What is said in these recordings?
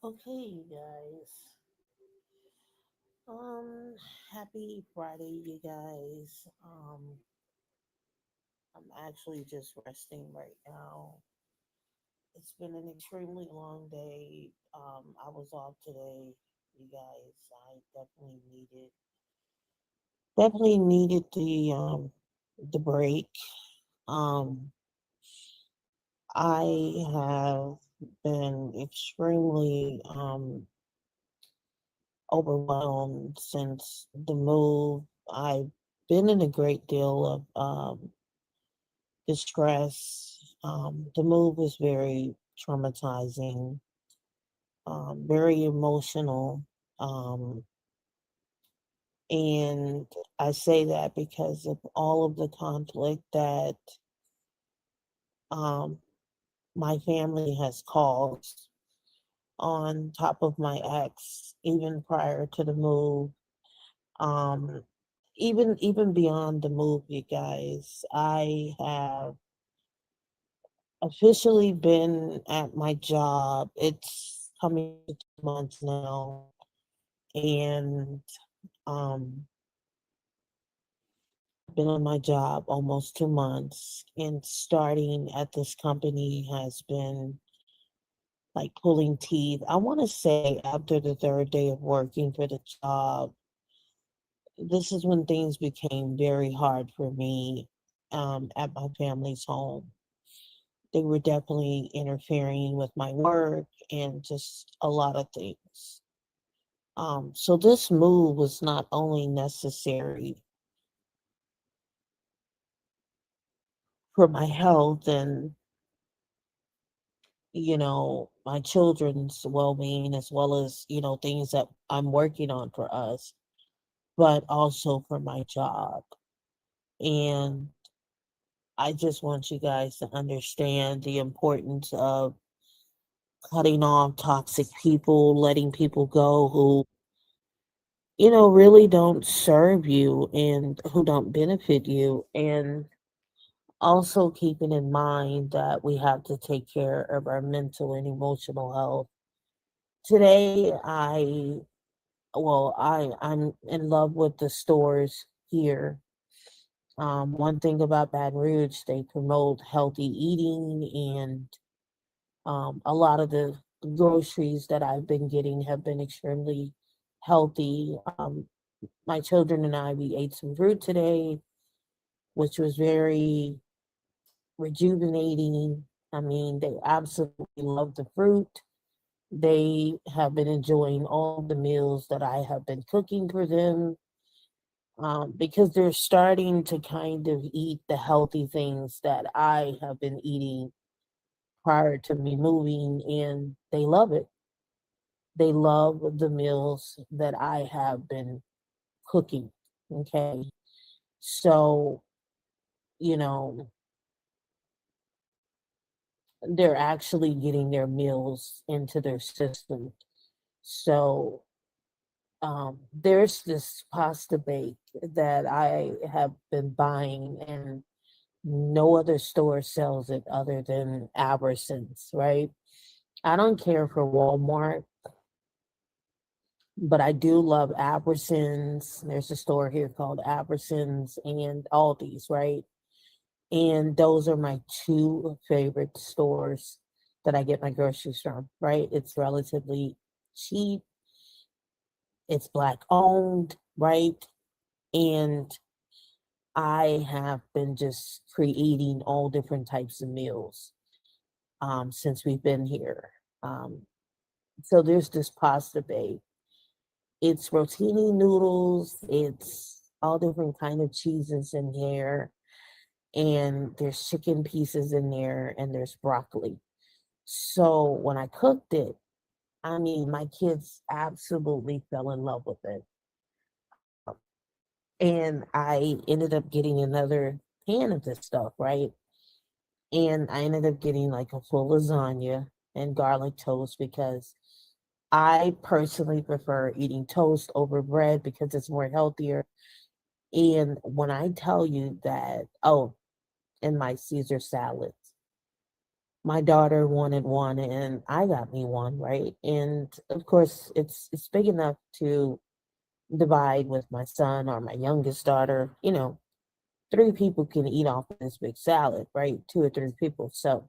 Okay, you guys. Um, Happy Friday, you guys. I'm actually just resting right now. It's been an extremely long day. I was off today, you guys. I definitely needed the break. Um, I have been extremely overwhelmed since the move. I've been in a great deal of distress. The move was very traumatizing, very emotional. Um, and I say that because of all of the conflict that um, my family has caused on top of my ex, even prior to the move. Um, even beyond the move, you guys, I have officially been at my job. It's coming to 2 months now, and been on my job almost 2 months. And starting at this company has been like pulling teeth. I want to say after the third day of working for the job, this is when things became very hard for me at my family's home. They were definitely interfering with my work and just a lot of things. So this move was not only necessary for my health and my children's well-being, as well as things that I'm working on for us, but also for my job. And I just want you guys to understand the importance of cutting off toxic people, letting people go who, really don't serve you and who don't benefit you. And also keeping in mind that we have to take care of our mental and emotional health. Today, I'm in love with the stores here. One thing about Baton Rouge, they promote healthy eating, and a lot of the groceries that I've been getting have been extremely healthy. My children and I, we ate some fruit today, which was very rejuvenating. I mean, they absolutely love the fruit. They have been enjoying all the meals that I have been cooking for them, because they're starting to kind of eat the healthy things that I have been eating prior to me moving, and they love it. They love the meals that I have been cooking. Okay. So, you know, they're actually getting their meals into their system. So, there's this pasta bake that I have been buying, and no other store sells it other than Albertsons, right? I don't care for Walmart, but I do love Albertsons. There's a store here called Albertsons and Aldi's, right? And those are my two favorite stores that I get my groceries from, right? It's relatively cheap, it's black owned, right? And I have been just creating all different types of meals since we've been here. Um, so there's this pasta bake. It's rotini noodles. It's all different kind of cheeses in there, and there's chicken pieces in there, and there's broccoli. So when I cooked it, I mean, my kids absolutely fell in love with it. And I ended up getting another pan of this stuff, right? And I ended up getting like a full lasagna and garlic toast because I personally prefer eating toast over bread because it's more healthier. And when I tell you that, oh, and my Caesar salads, my daughter wanted one and I got me one, right? And of course it's big enough to divide with my son or my youngest daughter. You know, three people can eat off of this big salad, right? Two or three people. So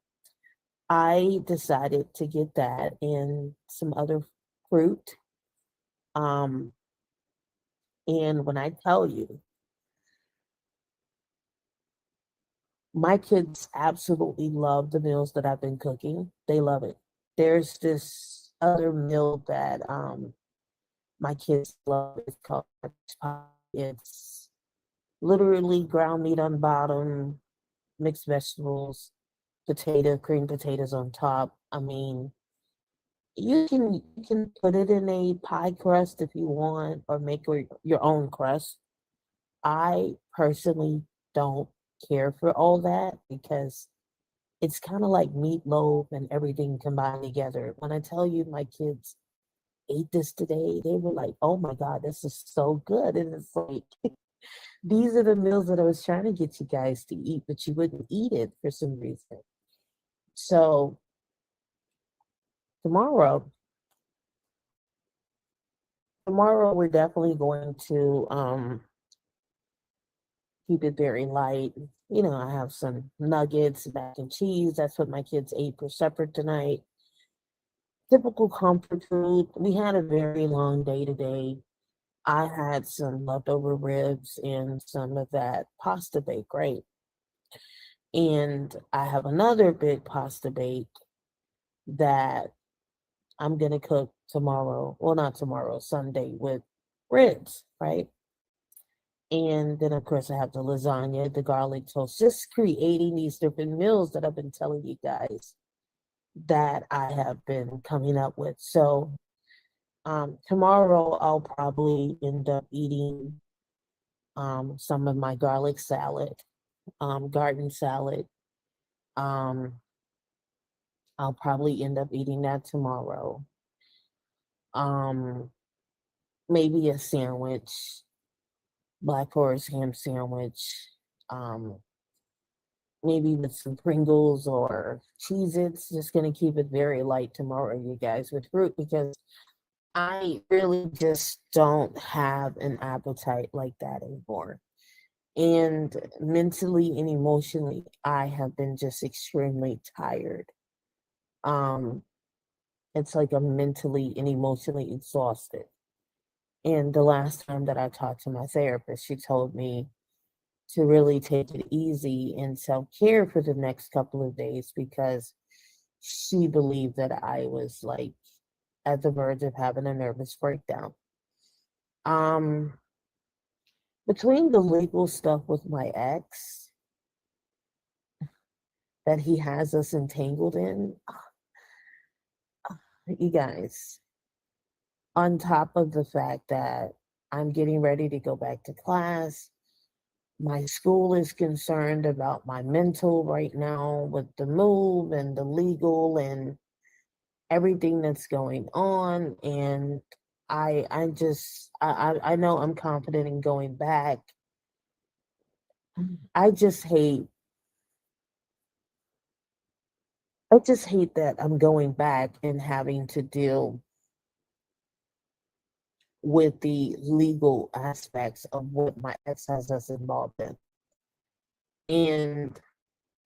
I decided to get that and some other fruit. Um, and when I tell you, my kids absolutely love the meals that I've been cooking. They love it. There's this other meal that my kids love. It's called cabbage pie. It's literally ground meat on the bottom, mixed vegetables, cream potatoes on top. I mean, you can put it in a pie crust if you want, or make your own crust. I personally don't care for all that because it's kind of like meatloaf and everything combined together. When I tell you my kids ate this today, they were like, "Oh my God, this is so good!" And it's like these are the meals that I was trying to get you guys to eat, but you wouldn't eat it for some reason. So tomorrow, tomorrow we're definitely going to keep it very light. You know, I have some nuggets, mac and cheese. That's what my kids ate for supper tonight. Typical comfort food. We had a very long day today. I had some leftover ribs and some of that pasta bake, right? And I have another big pasta bake that I'm gonna cook tomorrow. Well, not tomorrow, Sunday with ribs, right? And then of course I have the lasagna, the garlic toast, just creating these different meals that I've been telling you guys that I have been coming up with. So tomorrow I'll probably end up eating some of my garlic salad, garden salad. Um, I'll probably end up eating that tomorrow. Um, Maybe a sandwich, Black Forest ham sandwich. Um, Maybe with some Pringles or Cheez-Its. Just gonna keep it very light tomorrow, you guys, with fruit because I really just don't have an appetite like that anymore. And mentally and emotionally, I have been just extremely tired. Um, it's like I'm mentally and emotionally exhausted. And the last time that I talked to my therapist, she told me to really take it easy and self care for the next couple of days because she believed that I was like at the verge of having a nervous breakdown. Um, Between the legal stuff with my ex that he has us entangled in, you guys, on top of the fact that I'm getting ready to go back to class, my school is concerned about my mental right now with the move and the legal and everything that's going on. And I know I'm confident in going back. I just hate I just hate that I'm going back and having to deal with the legal aspects of what my ex has us involved in. And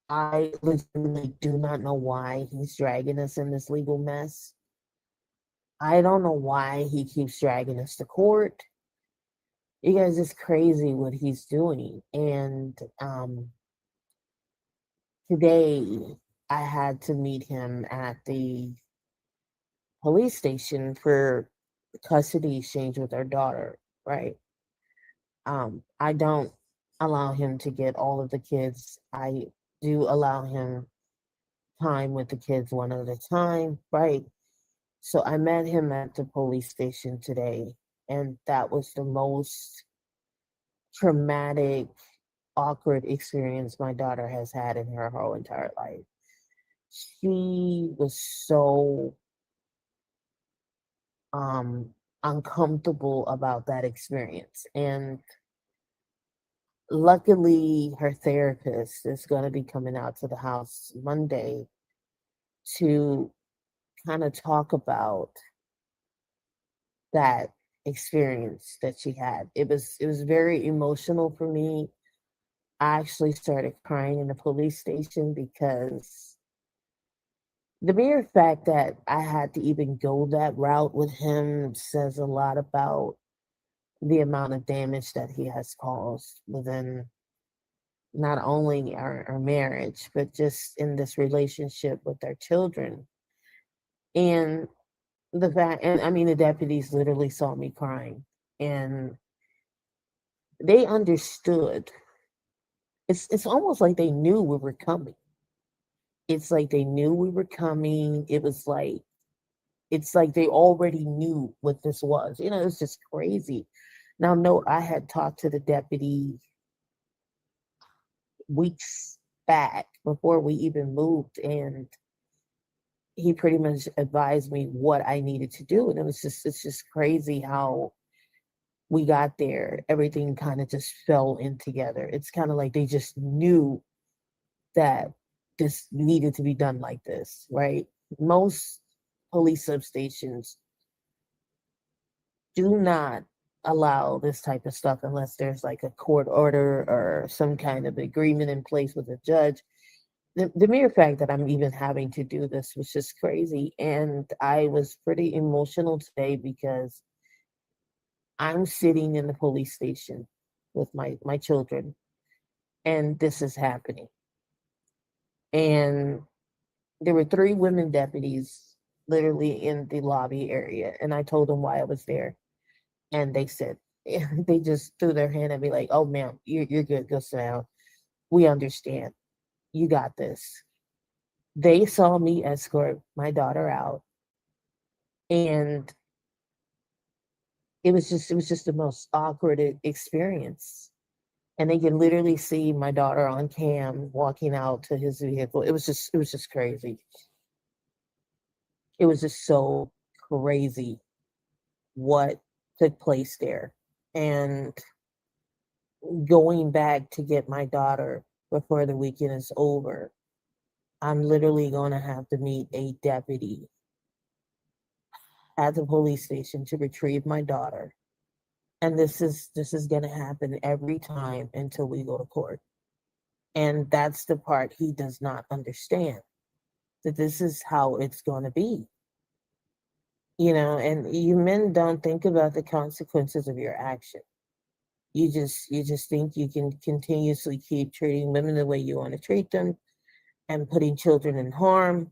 I legitimately do not know why he's dragging us in this legal mess. I don't know why he keeps dragging us to court. You guys, it's crazy what he's doing. And today I had to meet him at the police station for custody exchange with our daughter, right? I don't allow him to get all of the kids. I do allow him time with the kids one at a time, right? So I met him at the police station today, and that was the most traumatic, awkward experience my daughter has had in her whole entire life. She was so uncomfortable about that experience. And luckily, her therapist is going to be coming out to the house Monday to kind of talk about that experience that she had. It was very emotional for me. I actually started crying in the police station because the mere fact that I had to even go that route with him says a lot about the amount of damage that he has caused within not only our marriage, but just in this relationship with our children. And the fact, and I mean, the deputies literally saw me crying and they understood. It's almost like they knew we were coming. It's like they knew we were coming. It's like they already knew what this was. It's just crazy. Now, no, I had talked to the deputy weeks back before we even moved, and he pretty much advised me what I needed to do. And it's just crazy how we got there. Everything kind of just fell in together. It's kind of like they just knew that this needed to be done like this, right? Most police substations do not allow this type of stuff unless there's like a court order or some kind of agreement in place with a judge. The mere fact that I'm even having to do this was just crazy. And I was pretty emotional today because I'm sitting in the police station with my children and this is happening. And there were three women deputies literally in the lobby area. And I told them why I was there. And they said, they just threw their hand at me like, oh, ma'am, you're good. Go sit down. We understand. You got this. They saw me escort my daughter out. And it was just the most awkward experience. And they can literally see my daughter on cam walking out to his vehicle. It was just crazy. It was just so crazy what took place there. And going back to get my daughter before the weekend is over, I'm literally going to have to meet a deputy at the police station to retrieve my daughter. And this is going to happen every time until we go to court. And that's the part he does not understand, that this is how it's going to be. And you men don't think about the consequences of your action. You just think you can continuously keep treating women the way you want to treat them and putting children in harm.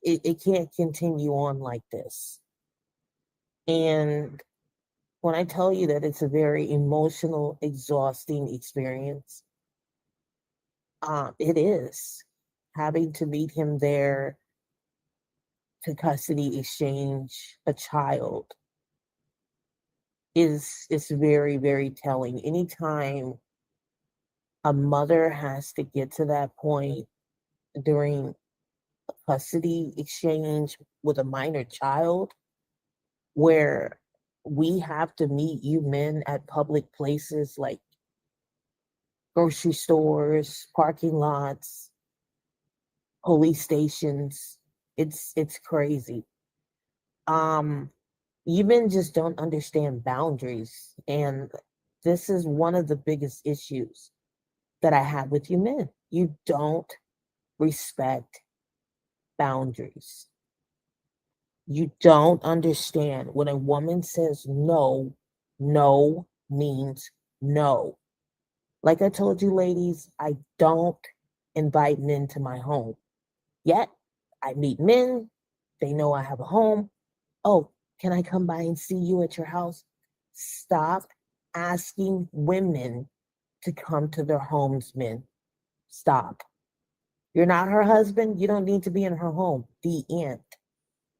It can't continue on like this. And when I tell you that it's a very emotional, exhausting experience, it is. Having to meet him there to custody exchange a child is very, very telling. Anytime a mother has to get to that point during a custody exchange with a minor child, where we have to meet you men at public places like grocery stores, parking lots, police stations. It's crazy. Um, you men just don't understand boundaries, and this is one of the biggest issues that I have with you men. You don't respect boundaries. You don't understand when a woman says no, no means no. Like I told you, ladies, I don't invite men to my home. Yet, I meet men. They know I have a home. Oh, can I come by and see you at your house? Stop asking women to come to their homes, men. Stop. You're not her husband. You don't need to be in her home. The end.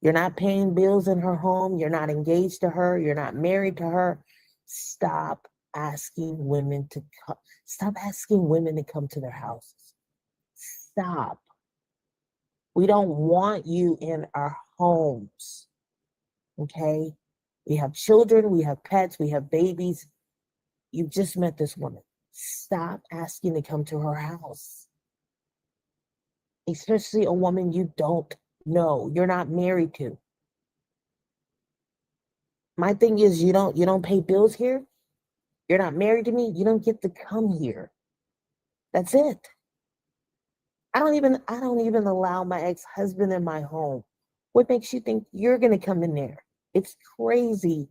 You're not paying bills in her home. You're not engaged to her. You're not married to her. Stop asking women to come. Stop asking women to come to their houses. Stop. We don't want you in our homes. Okay? We have children, we have pets, we have babies. You've just met this woman. Stop asking to come to her house. especially a woman you don't know, you're not married to. My thing is you don't pay bills here. You're not married to me. You don't get to come here. That's it. I don't even allow my ex-husband in my home. What makes you think you're gonna come in there? It's crazy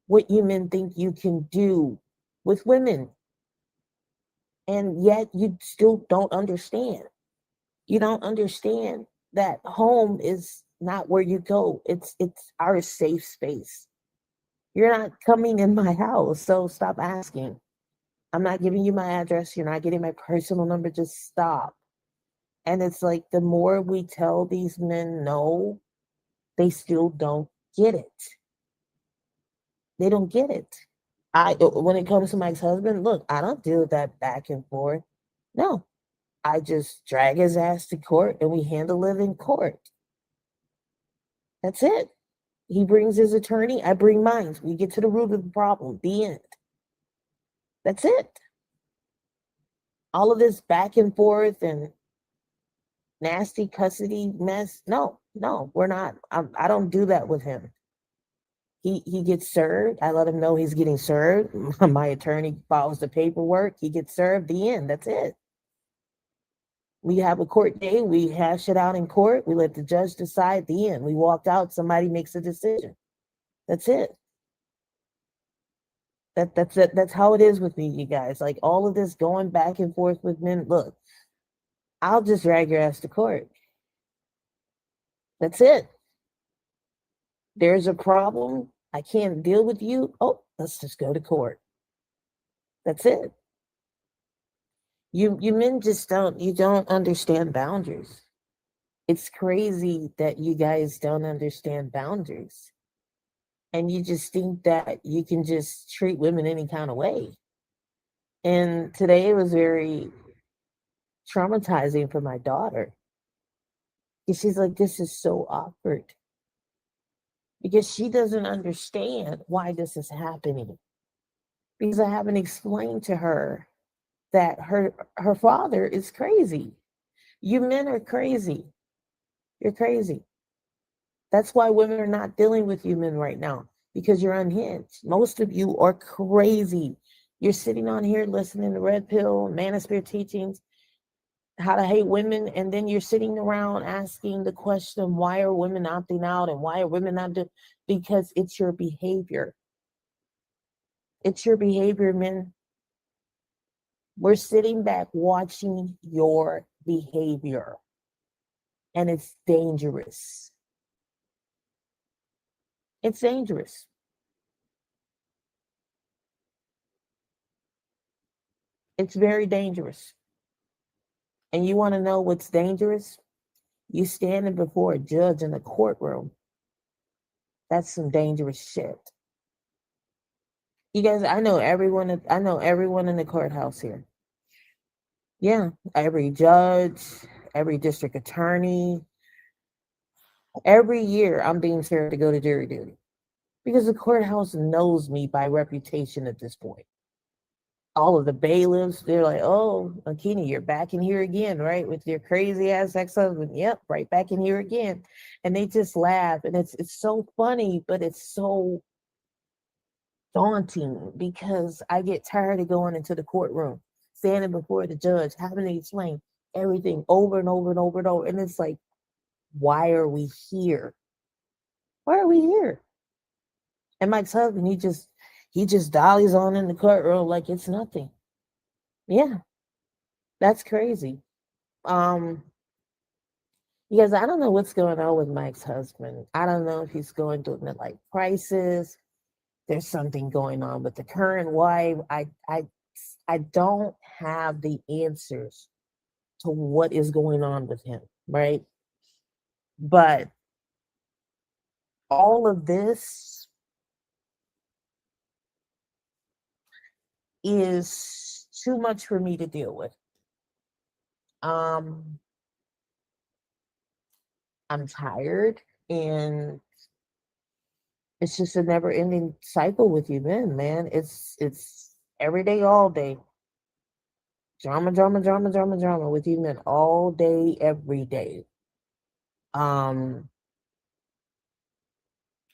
what you men think you can do with women. And yet you still don't understand. You don't understand that home is not where you go. It's our safe space. You're not coming in my house, so stop asking. I'm not giving you my address. You're not getting my personal number. Just stop. And it's like the more we tell these men no, they still don't get it. They don't get it. When it comes to my ex-husband, look, I don't deal with that back and forth. No, I just drag his ass to court and we handle it in court. That's it. He brings his attorney, I bring mine. We get to the root of the problem. The end. That's it. All of this back and forth and nasty custody mess. No, no, we're not. I don't do that with him. He gets served. I let him know he's getting served. My attorney files the paperwork. He gets served. The end. That's it. We have a court day. We hash it out in court. We let the judge decide. The end. We walk out. Somebody makes a decision. That's it. That's it. That's how it is with me, you guys. Like all of this going back and forth with men. Look, I'll just drag your ass to court. That's it. There's a problem. I can't deal with you. Oh, let's just go to court. That's it. You men just don't understand boundaries. It's crazy that you guys don't understand boundaries. And you just think that you can just treat women any kind of way. And today it was very traumatizing for my daughter. Because she's like, this is so awkward. Because she doesn't understand why this is happening. Because I haven't explained to her that her father is crazy. You men are crazy. You're crazy. That's why women are not dealing with you men right now, because you're unhinged. Most of you are crazy. You're sitting on here listening to Red Pill, Manosphere teachings, how to hate women, and then you're sitting around asking the question, why are women opting out and why are women not doing? Because it's your behavior. It's your behavior, men. We're sitting back watching your behavior, and it's dangerous. It's dangerous. It's very dangerous. And you want to know what's dangerous? You standing before a judge in a courtroom. That's some dangerous shit. You guys, I know everyone. I know everyone in the courthouse here. Yeah, every judge, every district attorney. Every year, I'm being scared to go to jury duty because the courthouse knows me by reputation at this point. All of the bailiffs, they're like, "Oh, Akini, you're back in here again, right? With your crazy ass ex-husband." Yep, right back in here again. And they just laugh, and it's so funny, but it's so daunting because I get tired of going into the courtroom, standing before the judge, having to explain everything over and over and over and over. And it's like, why are we here? Why are we here? And my husband, he just dollies on in the courtroom like it's nothing. Yeah, that's crazy. Um, because I don't know what's going on with Mike's husband. I don't know if he's going through midlife crisis. There's something going on with the current wife. I don't have the answers to what is going on with him, right? But all of this is too much for me to deal with. Um, I'm tired, and it's just a never ending cycle with you men, man. It's every day, all day. Drama, drama, drama, drama, drama with you men all day, every day. Um,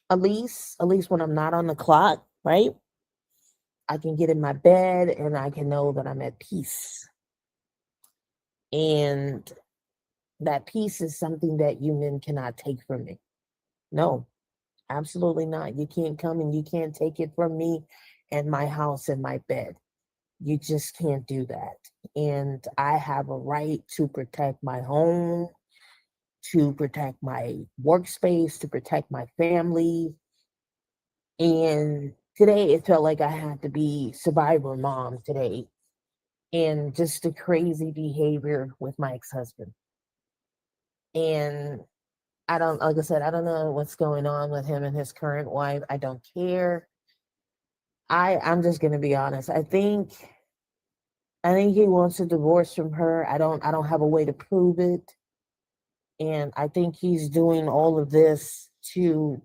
at least when I'm not on the clock, right? I can get in my bed and I can know that I'm at peace. And that peace is something that you men cannot take from me. No, absolutely not. You can't come and you can't take it from me and my house and my bed. You just can't do that. And I have a right to protect my home, to protect my workspace, to protect my family. And today it felt like I had to be survivor mom today. And just the crazy behavior with my ex-husband. And I don't, like I said, I don't know what's going on with him and his current wife. I don't care. I'm just gonna be honest. I think he wants a divorce from her. I don't have a way to prove it. And I think he's doing all of this to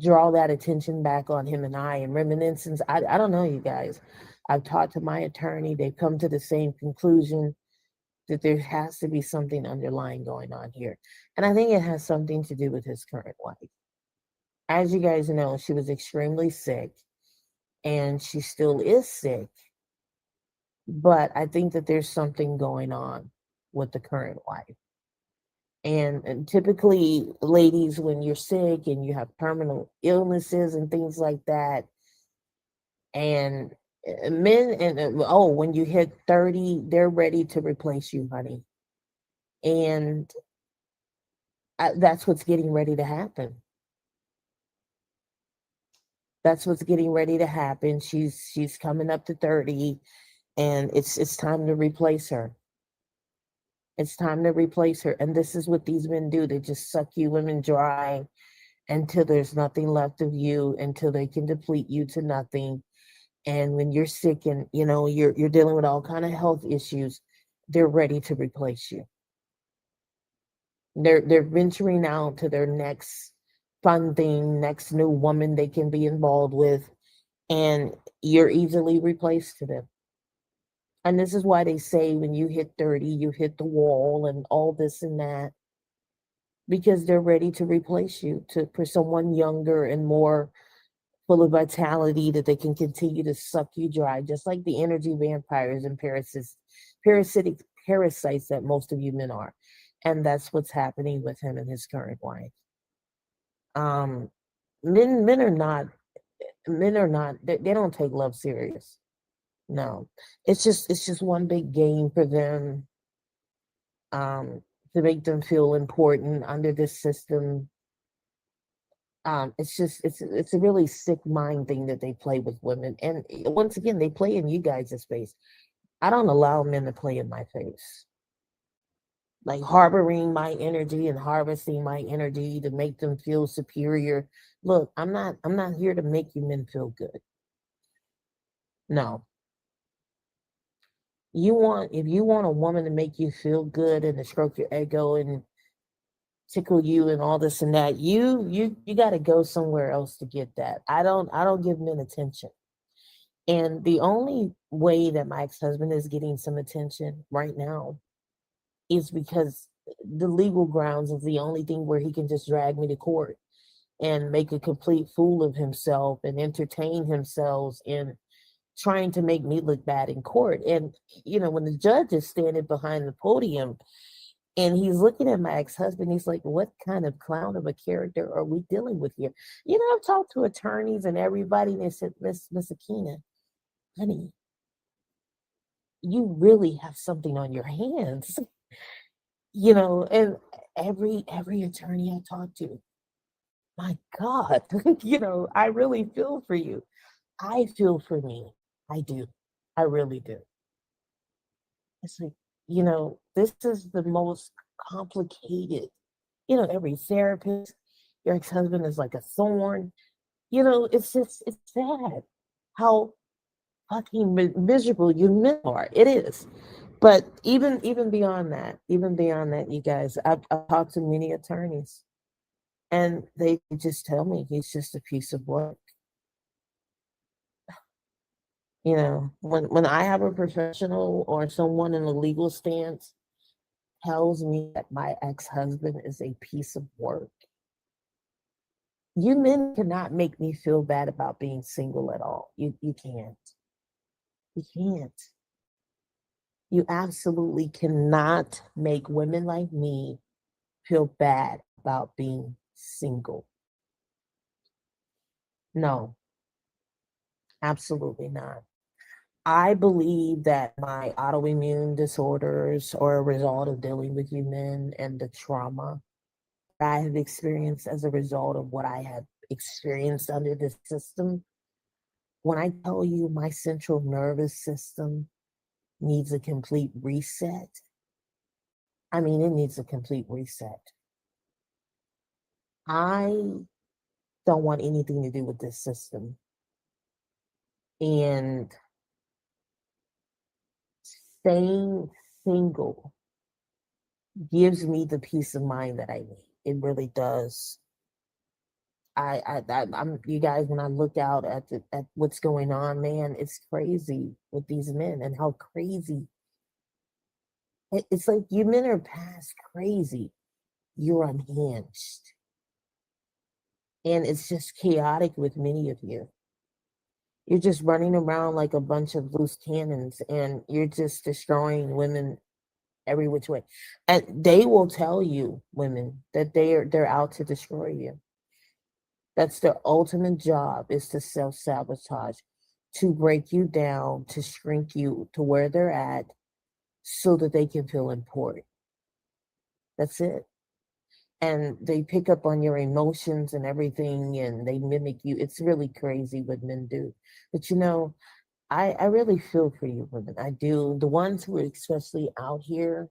draw that attention back on him and I and reminiscence. I don't know, you guys. I've talked to my attorney. They've come to the same conclusion that there has to be something underlying going on here. And I think it has something to do with his current wife. As you guys know, she was extremely sick and she still is sick. But I think that there's something going on with the current wife. And typically, ladies, when you're sick and you have terminal illnesses and things like that, and men, and oh, when you hit 30, they're ready to replace you, honey. And that's what's getting ready to happen. That's what's getting ready to happen. She's coming up to 30, and it's time to replace her. It's time to replace her. And this is what these men do. They just suck you women dry until there's nothing left of you, until they can deplete you to nothing. And when you're sick and you're dealing with all kind of health issues, they're ready to replace you. They're venturing out to their next fun thing, next new woman they can be involved with, and you're easily replaced to them. And this is why they say when you hit 30, you hit the wall and all this and that, because they're ready to replace you for someone younger and more full of vitality that they can continue to suck you dry, just like the energy vampires and parasitic parasites that most of you men are. And that's what's happening with him and his current wife. Um, men are not they don't take love serious. No, it's just one big game for them, um, to make them feel important under this system. It's a really sick mind thing that they play with women, and once again, they play in you guys' face. I don't allow men to play in my face, like harboring my energy and harvesting my energy to make them feel superior. Look, I'm not here to make you men feel good. No, if you want a woman to make you feel good and to stroke your ego and tickle you and all this and that, you got to go somewhere else to get that. I don't give men attention. And the only way that my ex-husband is getting some attention right now is because the legal grounds is the only thing where he can just drag me to court and make a complete fool of himself and entertain himself in trying to make me look bad in court. And when the judge is standing behind the podium and he's looking at my ex-husband, he's like, what kind of clown of a character are we dealing with here? I've talked to attorneys and everybody, and they said, Miss Akina, honey, you really have something on your hands. And every attorney I talk to, my God, I really feel for you. I feel for me. I do. I really do. It's like, this is the most complicated, every therapist, your ex-husband is like a thorn. It's sad how fucking miserable you men are. It is. But even beyond that, you guys, I've talked to many attorneys, and they just tell me he's just a piece of work. You know, when I have a professional or someone in a legal stance tells me that my ex-husband is a piece of work, you men cannot make me feel bad about being single at all. You can't. You can't. You absolutely cannot make women like me feel bad about being single. No, absolutely not. I believe that my autoimmune disorders are a result of dealing with you men and the trauma that I have experienced as a result of what I have experienced under this system. When I tell you my central nervous system needs a complete reset, I mean, it needs a complete reset. I don't want anything to do with this system. And staying single gives me the peace of mind that I need. It really does. I'm you guys. When I look out at what's going on, man, it's crazy with these men and how crazy it's like. You men are past crazy. You're unhinged, and it's just chaotic with many of you. You're just running around like a bunch of loose cannons, and you're just destroying women every which way. And they will tell you, women, that they're out to destroy you. That's their ultimate job, is to self-sabotage, to break you down, to shrink you to where they're at so that they can feel important. That's it. And they pick up on your emotions and everything, and they mimic you. It's really crazy what men do. But you know, I really feel for you women. I do. The ones who are especially out here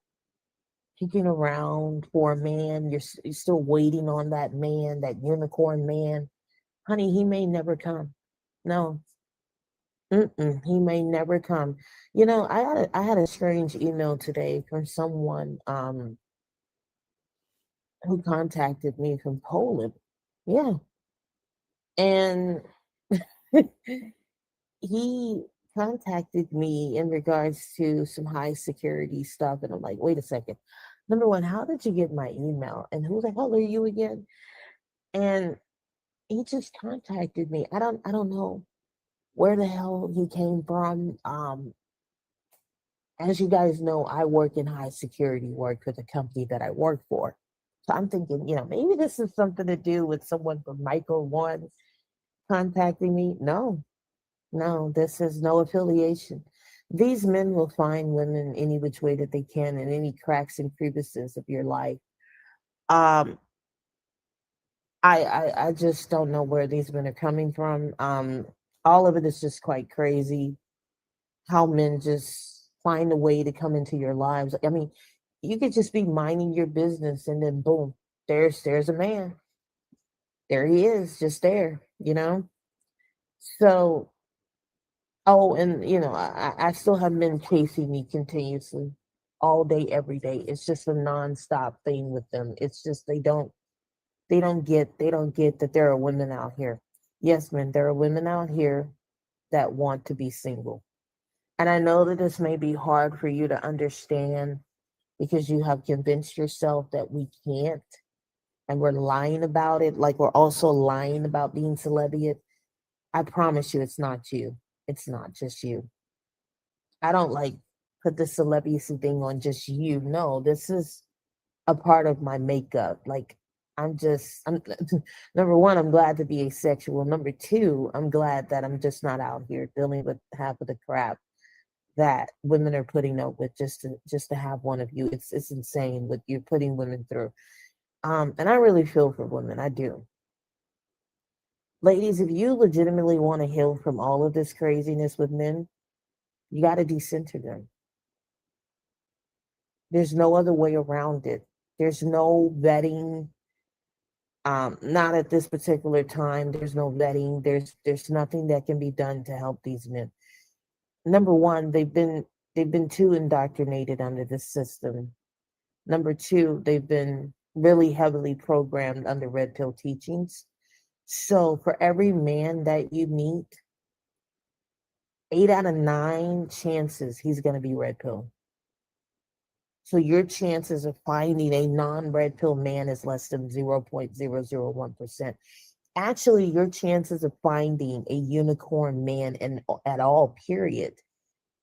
kicking around for a man, you're still waiting on that man, that unicorn man. Honey, he may never come. No, he may never come. You know, I had a strange email today from someone who contacted me from Poland. Yeah, and he contacted me in regards to some high security stuff, and I'm like, wait a second. Number one, how did you get my email? And who the hell are you again? And he just contacted me. I don't know where the hell he came from. As you guys know, I work in high security work for the company that I work for. So I'm thinking, maybe this is something to do with someone from Micro One contacting me. No, no, this is no affiliation. These men will find women any which way that they can in any cracks and crevices of your life. Um, I just don't know where these men are coming from. All of it is just quite crazy. How men just find a way to come into your lives. I mean, you could just be minding your business and then boom, there's a man. There he is, just there. So, oh, and I still have men chasing me continuously all day, every day. It's just a nonstop thing with them. It's just they don't get that there are women out here. Yes, men, there are women out here that want to be single. And I know that this may be hard for you to understand because you have convinced yourself that we can't, and we're lying about it, like we're also lying about being celibate. I promise you, it's not you. It's not just you. I don't like put the celibacy thing on just you. No, this is a part of my makeup. Like, I'm number one, I'm glad to be asexual. Number two, I'm glad that I'm just not out here dealing with half of the crap that women are putting up with just to have one of you. It's insane what you're putting women through. And I really feel for women. I do. Ladies, if you legitimately want to heal from all of this craziness with men, you got to decenter them. There's no other way around it. There's no vetting. Not at this particular time. There's no vetting. There's nothing that can be done to help these men. Number one, they've been too indoctrinated under this system. Number two, they've been really heavily programmed under red pill teachings. So for every man that you meet, 8 out of 9 chances he's going to be red pill. So your chances of finding a non-red pill man is less than 0.001%. Actually, your chances of finding a unicorn man at all, period,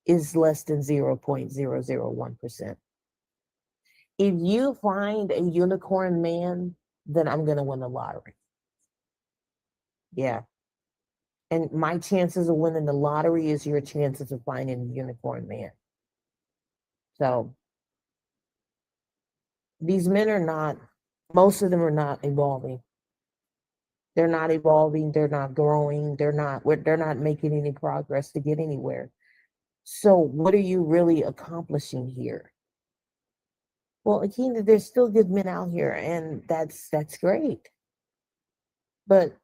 is less than 0.001%. If you find a unicorn man, then I'm going to win the lottery. Yeah. And my chances of winning the lottery is your chances of finding a unicorn man. So these men are not, most of them are not evolving. They're not evolving, they're not growing, they're not making any progress to get anywhere. So what are you really accomplishing here? Well, again, there's still good men out here, and that's great. But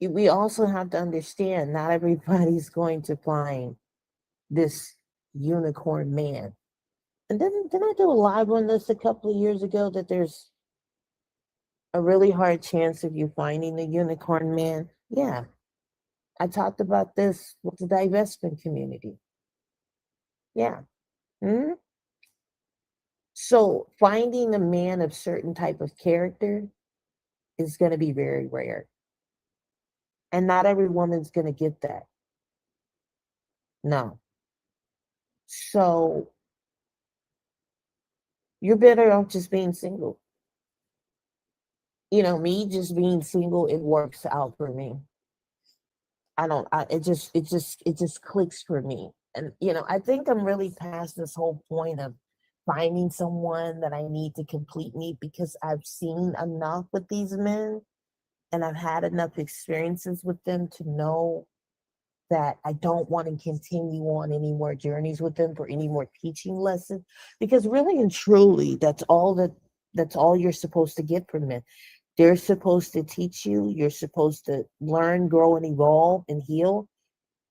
we also have to understand not everybody's going to find this unicorn man. And didn't I do a live on this a couple of years ago that there's a really hard chance of you finding a unicorn man? Yeah. I talked about this with the divestment community. Yeah. Hmm? So finding a man of certain type of character is going to be very rare. And not every woman's going to get that. No. So you're better off just being single. You know, me just being single, it works out for me. It just clicks for me. And, you know, I think I'm really past this whole point of finding someone that I need to complete me, because I've seen enough with these men and I've had enough experiences with them to know that I don't want to continue on any more journeys with them for any more teaching lessons, because really and truly, that's all you're supposed to get from men. They're supposed to teach you, you're supposed to learn, grow, and evolve and heal.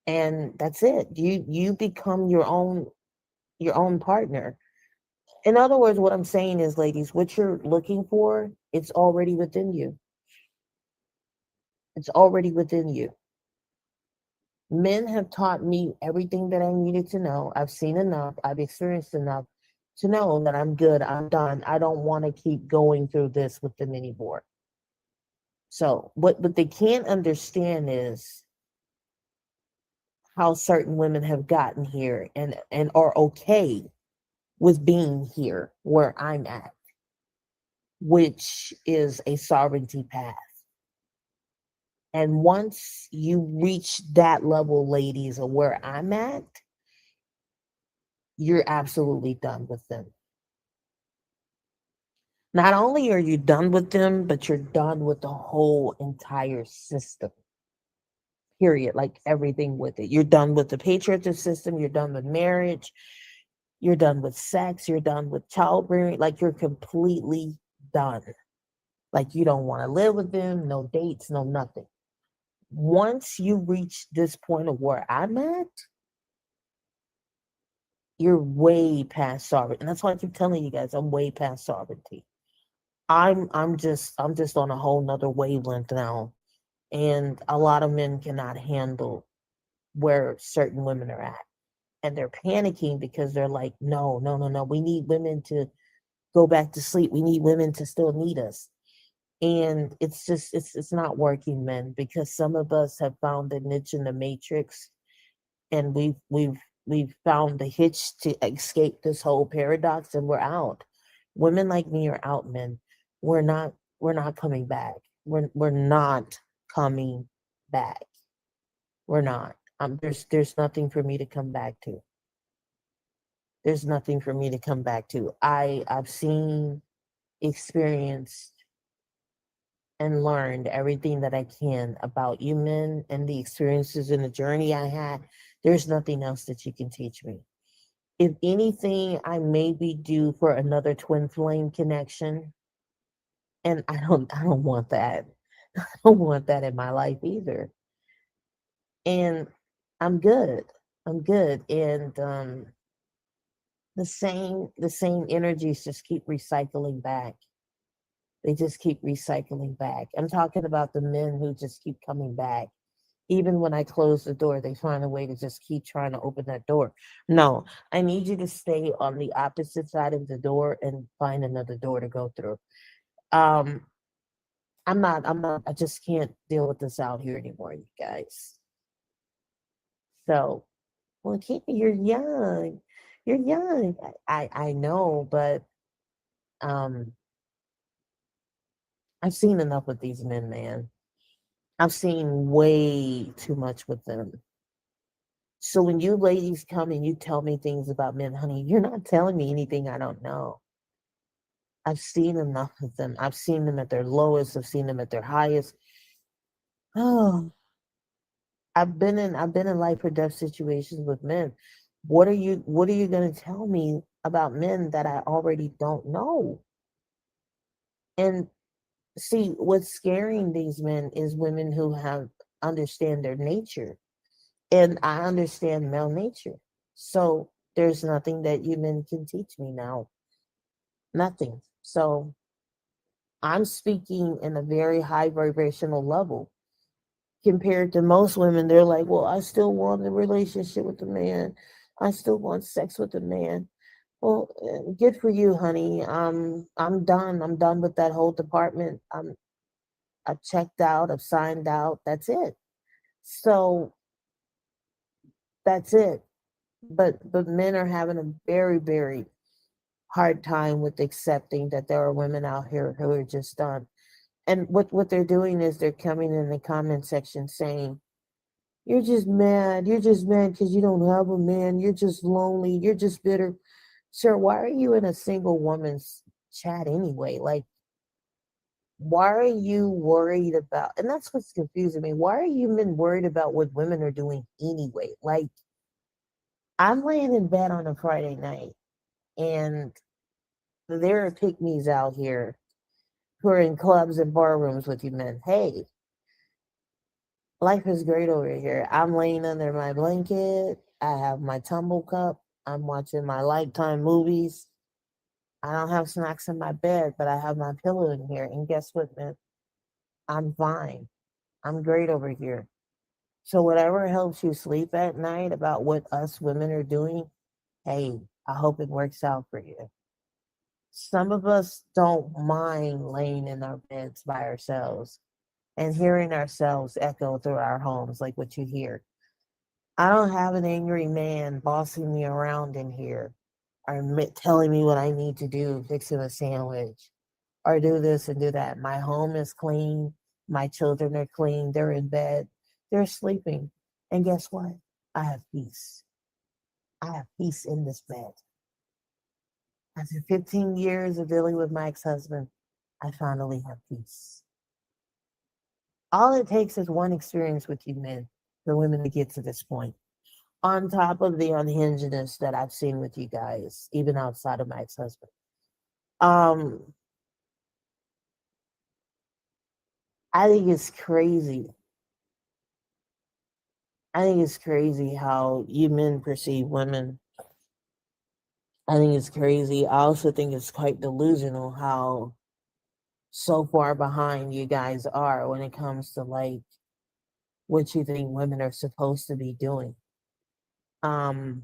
And that's it. You become your own partner. In other words, what I'm saying is, ladies, what you're looking for, it's already within you. It's already within you. Men have taught me everything that I needed to know. I've seen enough, I've experienced enough to know that I'm good, I'm done. I don't want to keep going through this with them anymore. So what they can't understand is how certain women have gotten here and are okay with being here where I'm at, which is a sovereignty path. And once you reach that level, ladies, of where I'm at, you're absolutely done with them. Not only are you done with them, but you're done with the whole entire system. Period. Like everything with it. You're done with the patriarchal system, you're done with marriage, you're done with sex, you're done with childbearing, like you're completely done. Like you don't want to live with them, no dates, no nothing. Once you reach this point of where I'm at, you're way past sovereignty. And that's why I keep telling you guys, I'm way past sovereignty. I'm just on a whole nother wavelength now. And a lot of men cannot handle where certain women are at. And they're panicking because they're like, no, no, no, no. We need women to go back to sleep. We need women to still need us. And it's just it's not working, men, because some of us have found the niche in the matrix, and we've found the hitch to escape this whole paradox, and we're out. Women like me are out, men. We're not coming back. We're not coming back. We're not. There's nothing for me to come back to. There's nothing for me to come back to. I've seen, experienced, and learned everything that I can about you men and the experiences and the journey I had. There's nothing else that you can teach me. If anything, I may be due for another twin flame connection. And I don't want that. I don't want that in my life either. And I'm good. I'm good. And the same energies just keep recycling back. They just keep recycling back. I'm talking about the men who just keep coming back Even when I close the door, they find a way to just keep trying to open that door. No, I need you to stay on the opposite side of the door and find another door to go through. Um, I just can't deal with this out here anymore, you guys. So, well, Kiki, you're young. You're young. I know, but um, I've seen enough with these men, man. I've seen way too much with them. So when you ladies come and you tell me things about men, honey, you're not telling me anything I don't know. I've seen enough of them. I've seen them at their lowest. I've seen them at their highest. Oh, I've been in life or death situations with men. What are you gonna tell me about men that I already don't know? And see, what's scaring these men is women who have understand their nature. And I understand male nature. So there's nothing that you men can teach me now. Nothing. So I'm speaking in a very high vibrational level compared to most women. They're like, well, I still want a relationship with a man. I still want sex with a man. Well, good for you, honey. I'm done. I'm done with that whole department. I've checked out. I've signed out. That's it. So that's it. But men are having a very, very hard time with accepting that there are women out here who are just done. And what they're doing is they're coming in the comment section saying, "You're just mad. You're just mad because you don't have a man. You're just lonely. You're just bitter." Sir, why are you in a single woman's chat anyway? Like, why are you worried about? And that's what's confusing me. Why are you men worried about what women are doing anyway? Like, I'm laying in bed on a Friday night, and there are pygmies out here who are in clubs and bar rooms with you men. Hey, life is great over here. I'm laying under my blanket. I have my tumble cup. I'm watching my Lifetime movies. I don't have snacks in my bed, but I have my pillow in here. And guess what, man? I'm fine. I'm great over here. So whatever helps you sleep at night about what us women are doing, hey, I hope it works out for you. Some of us don't mind laying in our beds by ourselves and hearing ourselves echo through our homes like what you hear. I don't have an angry man bossing me around in here or telling me what I need to do, fixing a sandwich or do this and do that. My home is clean. My children are clean. They're in bed. They're sleeping. And guess what? I have peace. I have peace in this bed. After 15 years of dealing with my ex husband, I finally have peace. All it takes is one experience with you men for women to get to this point. On top of the unhingedness that I've seen with you guys, even outside of my ex husband. Um, I think it's crazy. I think it's crazy how you men perceive women. I think it's crazy. I also think it's quite delusional how so far behind you guys are when it comes to like what you think women are supposed to be doing. Um,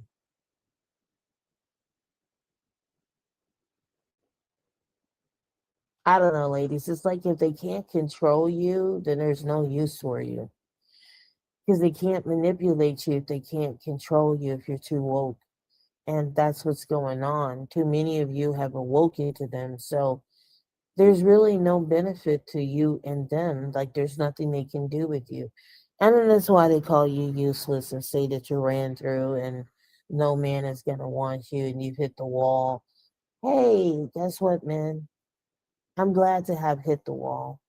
I don't know, ladies. It's like if they can't control you, then there's no use for you. Because they can't manipulate you if they can't control you if you're too woke. And that's what's going on. Too many of you have awoken to them. So there's really no benefit to you and them. Like there's nothing they can do with you. And then that's why they call you useless and say that you ran through and no man is gonna want you and you've hit the wall. Hey, guess what, man? I'm glad to have hit the wall.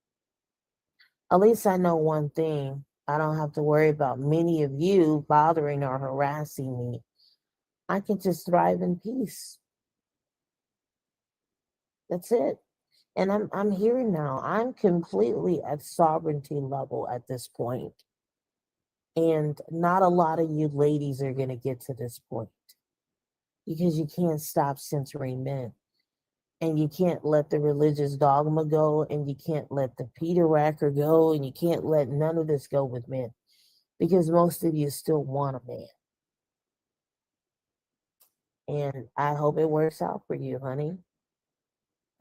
At least I know one thing. I don't have to worry about many of you bothering or harassing me. I can just thrive in peace. That's it. And I'm here now. I'm completely at sovereignty level at this point. And not a lot of you ladies are going to get to this point because you can't stop censoring men. And you can't let the religious dogma go, and you can't let the Peter Racker go, and you can't let none of this go with men. because most of you still want a man. And I hope it works out for you, honey.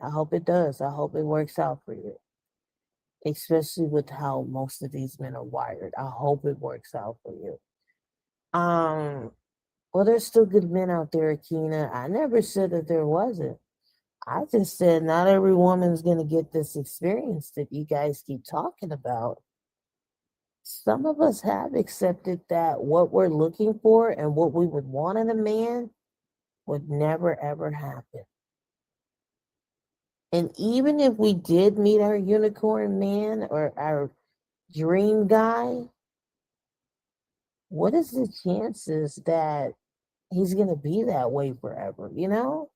I hope it does. I hope it works out for you, especially with how most of these men are wired. I hope it works out for you. Well, there's still good men out there, Akina. I never said that there wasn't. I just said not every woman's going to get this experience that you guys keep talking about. Some of us have accepted that what we're looking for and what we would want in a man would never ever happen. And even if we did meet our unicorn man or our dream guy, what is the chances that he's going to be that way forever, you know?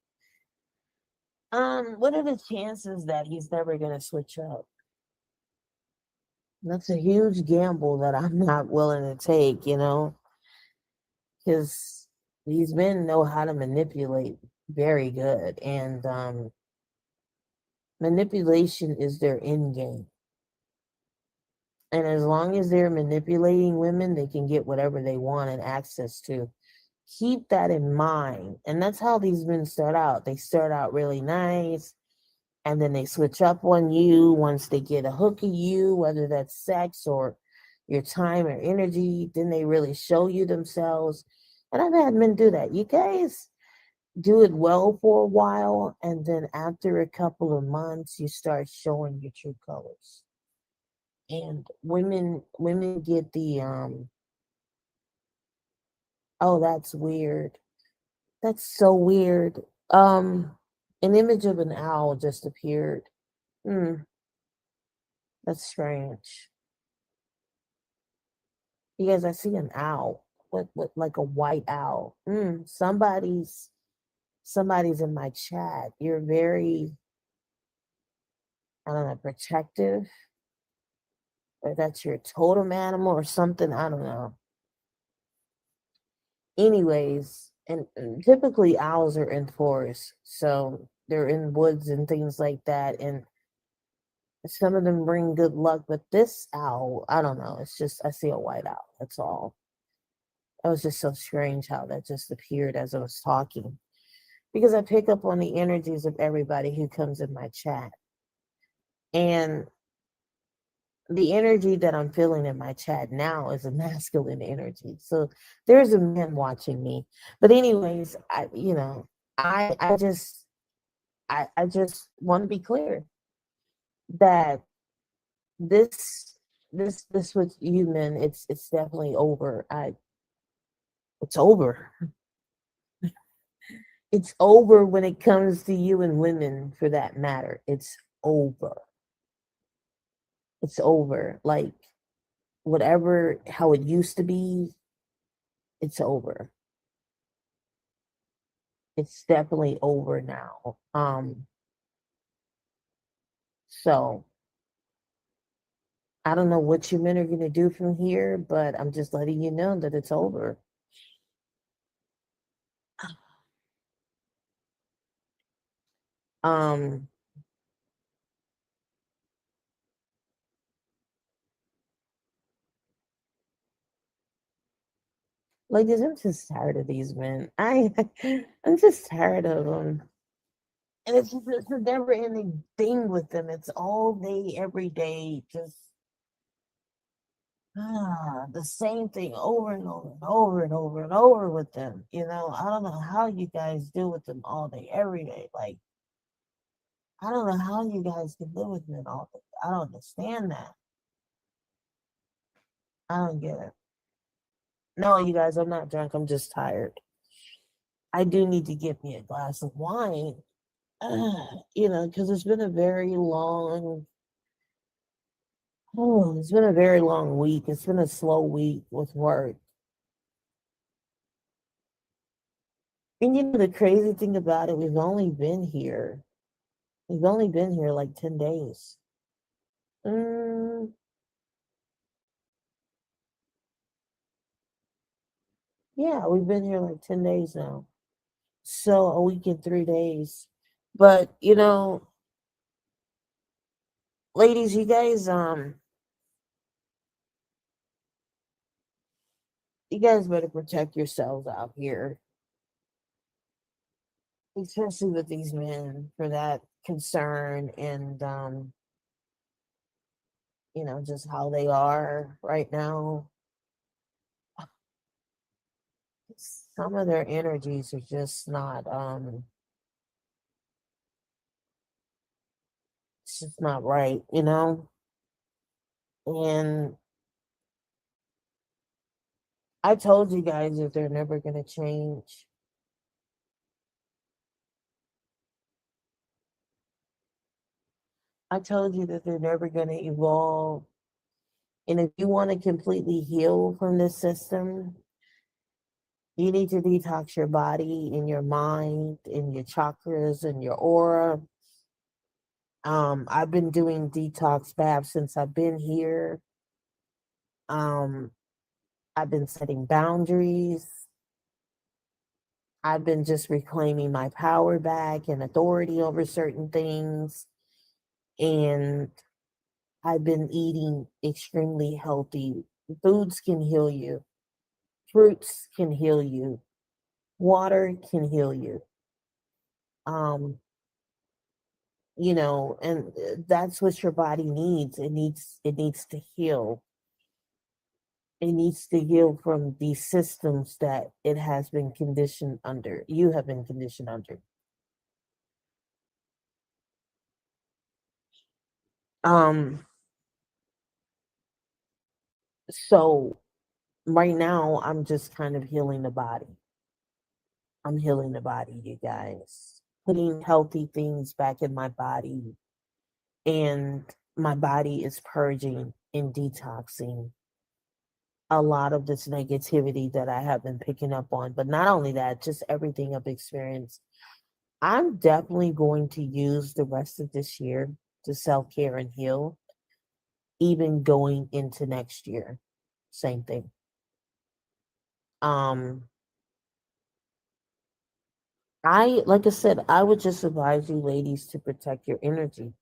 What are the chances that he's never going to switch up? That's a huge gamble that I'm not willing to take, you know, because these men know how to manipulate very good, and manipulation is their end game. And as long as they're manipulating women, they can get whatever they want and access to. Keep that in mind. And that's how these men start out. They start out really nice, and then they switch up on you once they get a hook of you, whether that's sex or your time or energy. Then they really show you themselves. And I've had men do that. You guys do it well for a while, and then after a couple of months, you start showing your true colors. And women get the oh, that's weird. That's so weird. An image of an owl just appeared. Hmm, that's strange. You guys, I see an owl. What like a white owl. Somebody's in my chat. You're very, I don't know, protective. Or that's your totem animal or something. I don't know. Anyways, and typically owls are in forests, so they're in woods and things like that. And some of them bring good luck, but this owl, I don't know. It's just I see a white owl. That's all. It was just so strange how that just appeared as I was talking. Because I pick up on the energies of everybody who comes in my chat. And the energy that I'm feeling in my chat now is a masculine energy. So there's a man watching me. But anyways, I just want to be clear that this this with you men, it's definitely over. It's over. It's over when it comes to you and women for that matter. It's over. It's over. Like whatever how it used to be, it's over. It's definitely over now. So I don't know what you men are gonna do from here, but I'm just letting you know that it's over. Um, ladies, I'm just tired of these men. I'm just tired of them. And it's a never ending thing with them. It's all day, every day, just the same thing over and over and over and over and over with them. You know, I don't know how you guys deal with them all day, every day. Like, I don't know how you guys can live with men all day. I don't understand that. I don't get it. No, you guys, I'm not drunk. I'm just tired. I do need to get me a glass of wine. You know, because it's been a very long, oh, it's been a very long week. It's been a slow week with work. And you know, the crazy thing about it, we've only been here like 10 days. Mm, yeah, we've been here like 10 days now. So a week and 3 days. But, you know, ladies, you guys, you guys better protect yourselves out here, especially with these men for that concern and just how they are right now. Some of their energies are just not it's just not right, and I told you guys that they're never going to change. I told you that they're never going to evolve. And if you want to completely heal from this system, you need to detox your body and your mind and your chakras and your aura. I've been doing detox baths since I've been here. Um, I've been setting boundaries. I've been just reclaiming my power back and authority over certain things. And I've been eating extremely healthy. Foods can heal you. Fruits can heal you. Water can heal you. Um, and that's what your body needs. It needs to heal. It needs to heal from these systems that it has been conditioned under. You have been conditioned under. Um, so right now I'm just kind of healing the body. I'm healing the body, you guys. Putting healthy things back in my body, and my body is purging and detoxing a lot of this negativity that I have been picking up on. But not only that, just everything I've experienced. I'm definitely going to use the rest of this year to self care and heal, even going into next year. Same thing. Um, like I said, I would just advise you ladies to protect your energy,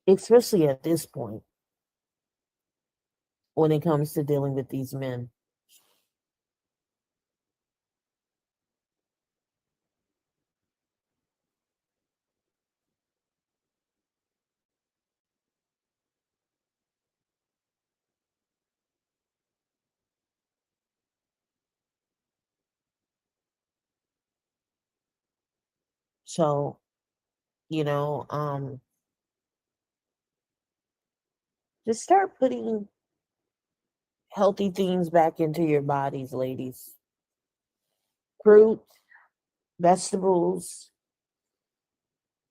especially at this point when it comes to dealing with these men. So, you know, um, just start putting healthy things back into your bodies, ladies. Fruit, vegetables,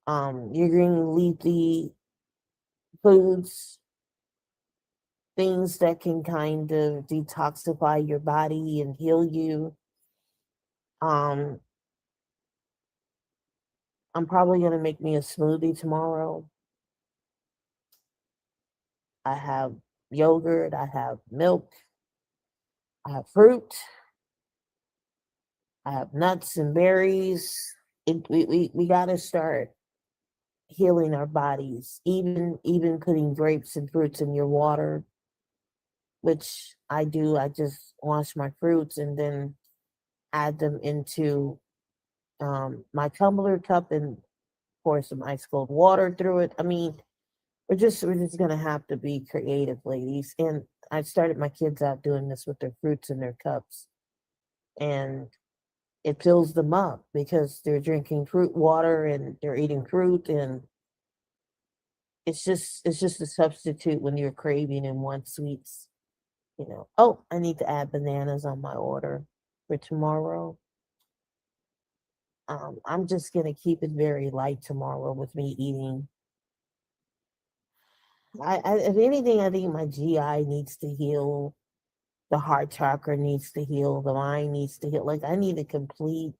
your green leafy foods, things that can kind of detoxify your body and heal you. Um, I'm probably gonna make me a smoothie tomorrow. I have yogurt, I have milk, I have fruit, I have nuts and berries. We gotta start healing our bodies. Even putting grapes and fruits in your water, which I do. I just wash my fruits and then add them into my tumbler cup and pour some ice cold water through it. I mean, we're just gonna have to be creative, ladies. And I started my kids out doing this with their fruits in their cups, and it fills them up because they're drinking fruit water and they're eating fruit, and it's just a substitute when you're craving and want sweets. Oh, I need to add bananas on my order for tomorrow. I'm just gonna keep it very light tomorrow with me eating. If anything, I think my GI needs to heal. The heart chakra needs to heal. The mind needs to heal. Like, I need a complete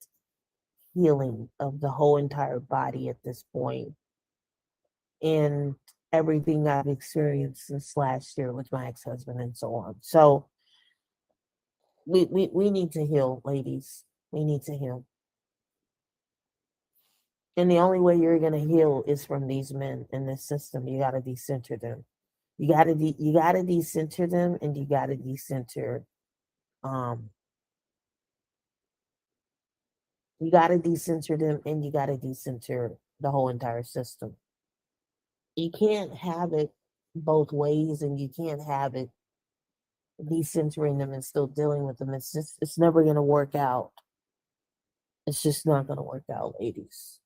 healing of the whole entire body at this point, and everything I've experienced since last year with my ex-husband and so on. So we need to heal, ladies. We need to heal. And the only way you're gonna heal is from these men in this system. You gotta decenter them. You gotta decenter them, and you gotta decenter. Um, you gotta decenter them, and you gotta decenter the whole entire system. You can't have it both ways, and you can't have it decentering them and still dealing with them. It's never gonna work out. It's just not gonna work out, ladies.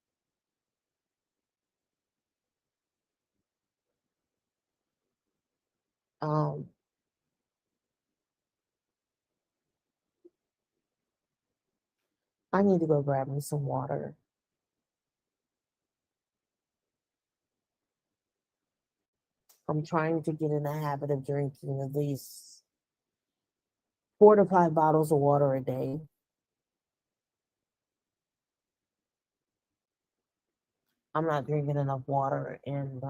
Um, I need to go grab me some water. I'm trying to get in the habit of drinking at least 4 to 5 bottles of water a day. I'm not drinking enough water, and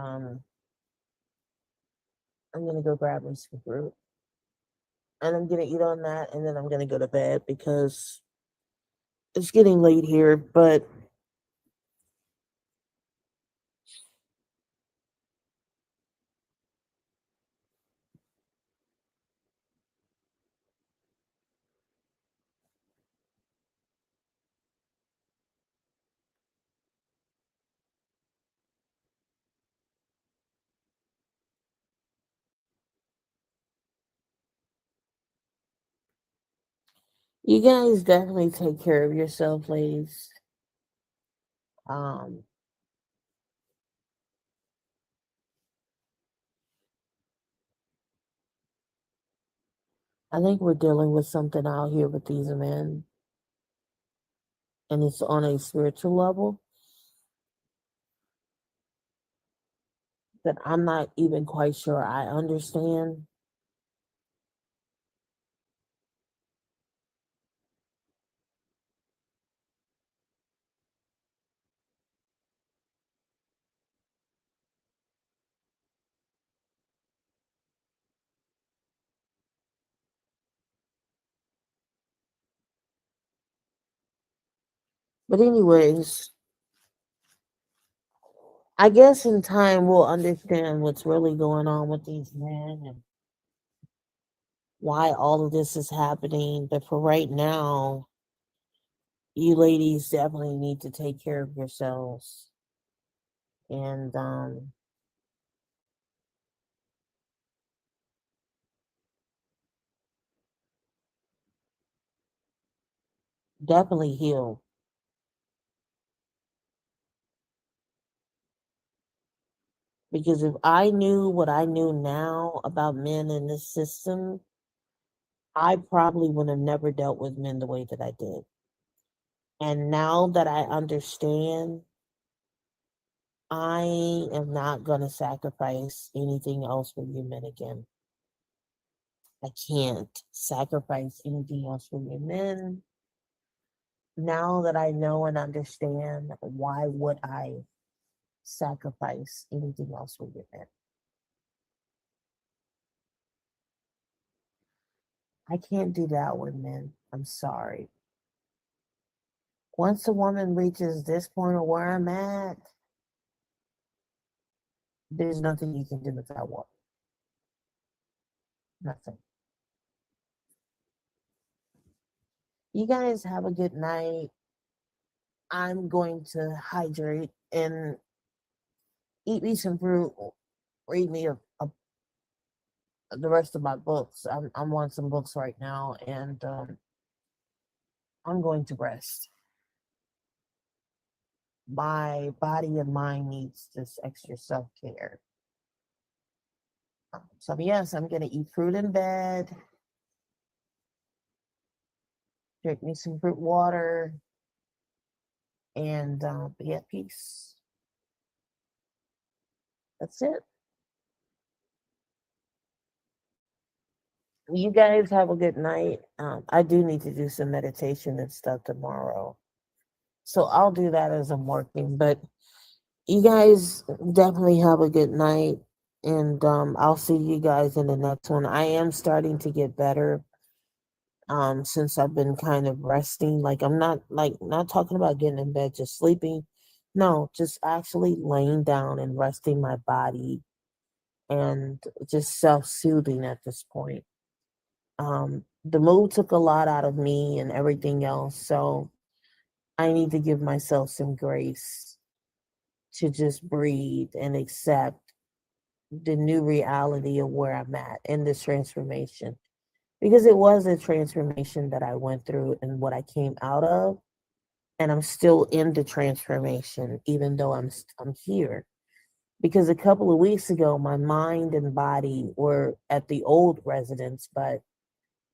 I'm gonna go grab me some fruit, and I'm gonna eat on that, and then I'm gonna go to bed because it's getting late here. But you guys definitely take care of yourself, ladies. Um, I think we're dealing with something out here with these men, and it's on a spiritual level that I'm not even quite sure I understand. But anyways, I guess in time we'll understand what's really going on with these men and why all of this is happening. But for right now, you ladies definitely need to take care of yourselves and definitely heal. Because if I knew what I knew now about men in this system, I probably would have never dealt with men the way that I did. And now that I understand, I am not going to sacrifice anything else for you men again. I can't sacrifice anything else for you men. Now that I know and understand, why would I sacrifice anything else for you men? I can't do that with men. I'm sorry. Once a woman reaches this point of where I'm at, there's nothing you can do with that woman. Nothing. You guys have a good night. I'm going to hydrate and eat me some fruit, read me the rest of my books. I'm on some books right now, and I'm going to rest. My body and mind needs this extra self care. So yes, I'm gonna eat fruit in bed, drink me some fruit water, and be at peace. That's it. You guys have a good night. I do need to do some meditation and stuff tomorrow. So I'll do that as I'm working. But you guys definitely have a good night. And I'll see you guys in the next one. I am starting to get better since I've been kind of resting. Like I'm not not talking about getting in bed, just sleeping. No, just actually laying down and resting my body and just self-soothing at this point. The move took a lot out of me and everything else, so I need to give myself some grace to just breathe and accept the new reality of where I'm at in this transformation. Because it was a transformation that I went through and what I came out of, and I'm still in the transformation, even though I'm here. Because a couple of weeks ago, my mind and body were at the old residence, but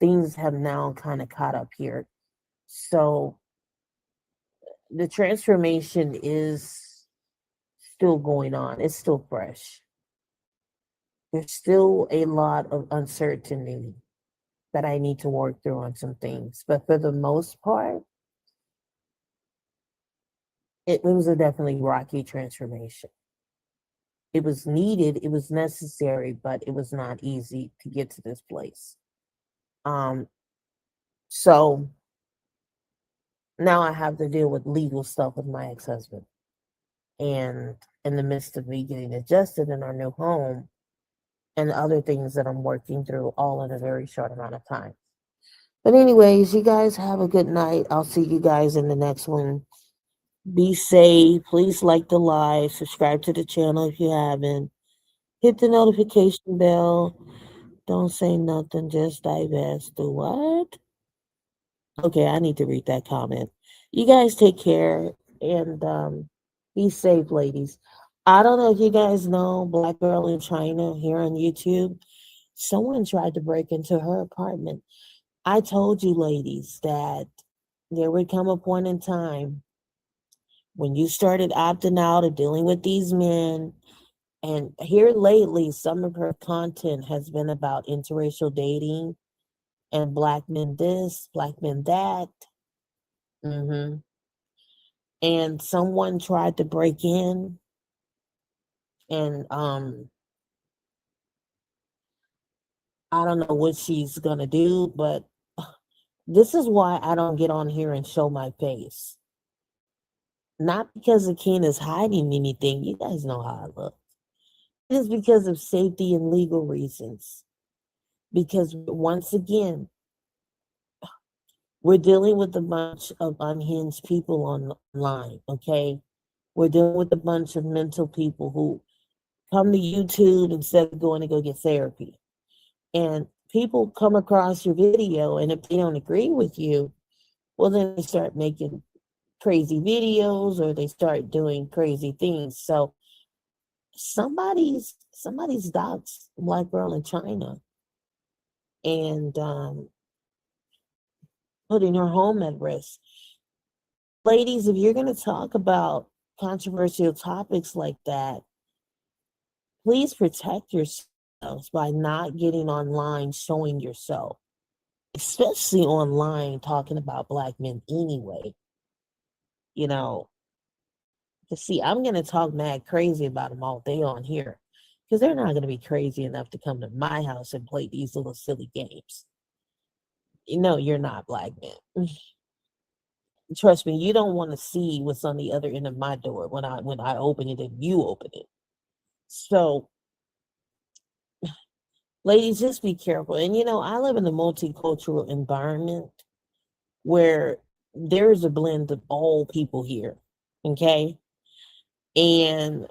things have now kind of caught up here. So the transformation is still going on. It's still fresh. There's still a lot of uncertainty that I need to work through on some things. But for the most part, it was a definitely rocky transformation. It was needed, it was necessary, but it was not easy to get to this place. Um, so now I have to deal with legal stuff with my ex-husband. And in the midst of me getting adjusted in our new home and other things that I'm working through all in a very short amount of time. But anyways, you guys have a good night. I'll see you guys in the next one. Be safe. Please like the live. Subscribe to the channel if you haven't. Hit the notification bell. Don't say nothing. Just divest. Do what? Okay, I need to read that comment. You guys take care and be safe, ladies. I don't know if you guys know Black Girl in China here on YouTube. Someone tried to break into her apartment. I told you, ladies, that there would come a point in time when you started opting out of dealing with these men. And here lately, some of her content has been about interracial dating and black men this, black men that. And someone tried to break in and I don't know what she's gonna do, but this is why I don't get on here and show my face. Not because Akeem is hiding anything. You guys know how I look. It is because of safety and legal reasons. Because once again, we're dealing with a bunch of unhinged people online, okay? We're dealing with a bunch of mental people who come to YouTube instead of going to go get therapy. And people come across your video, and if they don't agree with you, well, then they start making crazy videos or they start doing crazy things. So somebody's doxed Black Girl in China and putting her home at risk. Ladies, if you're going to talk about controversial topics like that, please protect yourselves by not getting online showing yourself, especially online talking about black men anyway. You know, to see, I'm going to talk mad crazy about them all day on here because they're not going to be crazy enough to come to my house and play these little silly games. You know, you're not black men. Trust me, you don't want to see what's on the other end of my door when I open it and you open it. So, ladies, just be careful. And you know, I live in a multicultural environment where there's a blend of all people here. Okay. And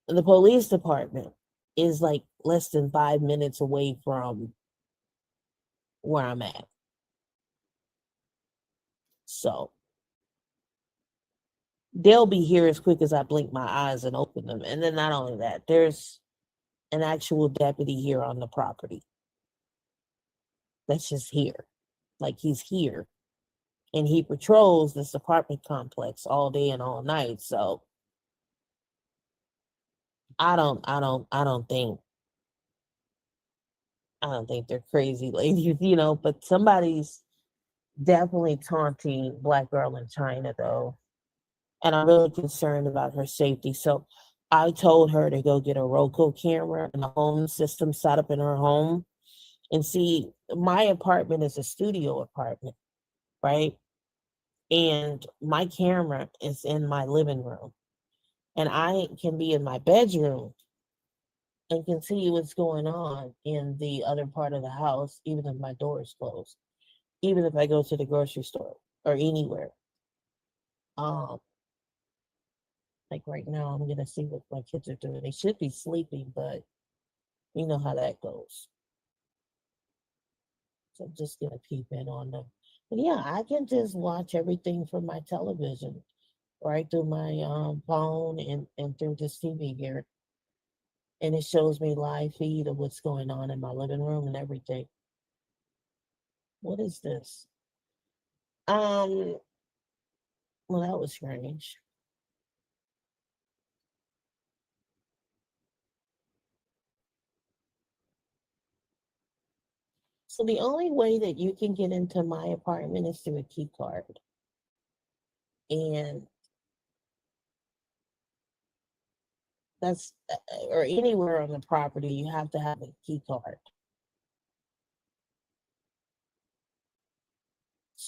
the police department is like less than 5 minutes away from where I'm at. So they'll be here as quick as I blink my eyes and open them. And then not only that, there's an actual deputy here on the property that's just here. Like he's here. And he patrols this apartment complex all day and all night. So I don't think they're crazy ladies, you know, but somebody's definitely taunting Black Girl in China though. And I'm really concerned about her safety. So I told her to go get a Roku camera and a home system set up in her home. And see, my apartment is a studio apartment, right? And my camera is in my living room. And I can be in my bedroom and can see what's going on in the other part of the house, even if my door is closed, even if I go to the grocery store or anywhere. Um, like right now, I'm gonna see what my kids are doing. They should be sleeping, but you know how that goes. So I'm just gonna peep in on them. But yeah, I can just watch everything from my television, right through my phone and through this TV here. And it shows me live feed of what's going on in my living room and everything. What is this? Um, well, that was strange. So the only way that you can get into my apartment is through a key card. And that's or anywhere on the property, you have to have a key card.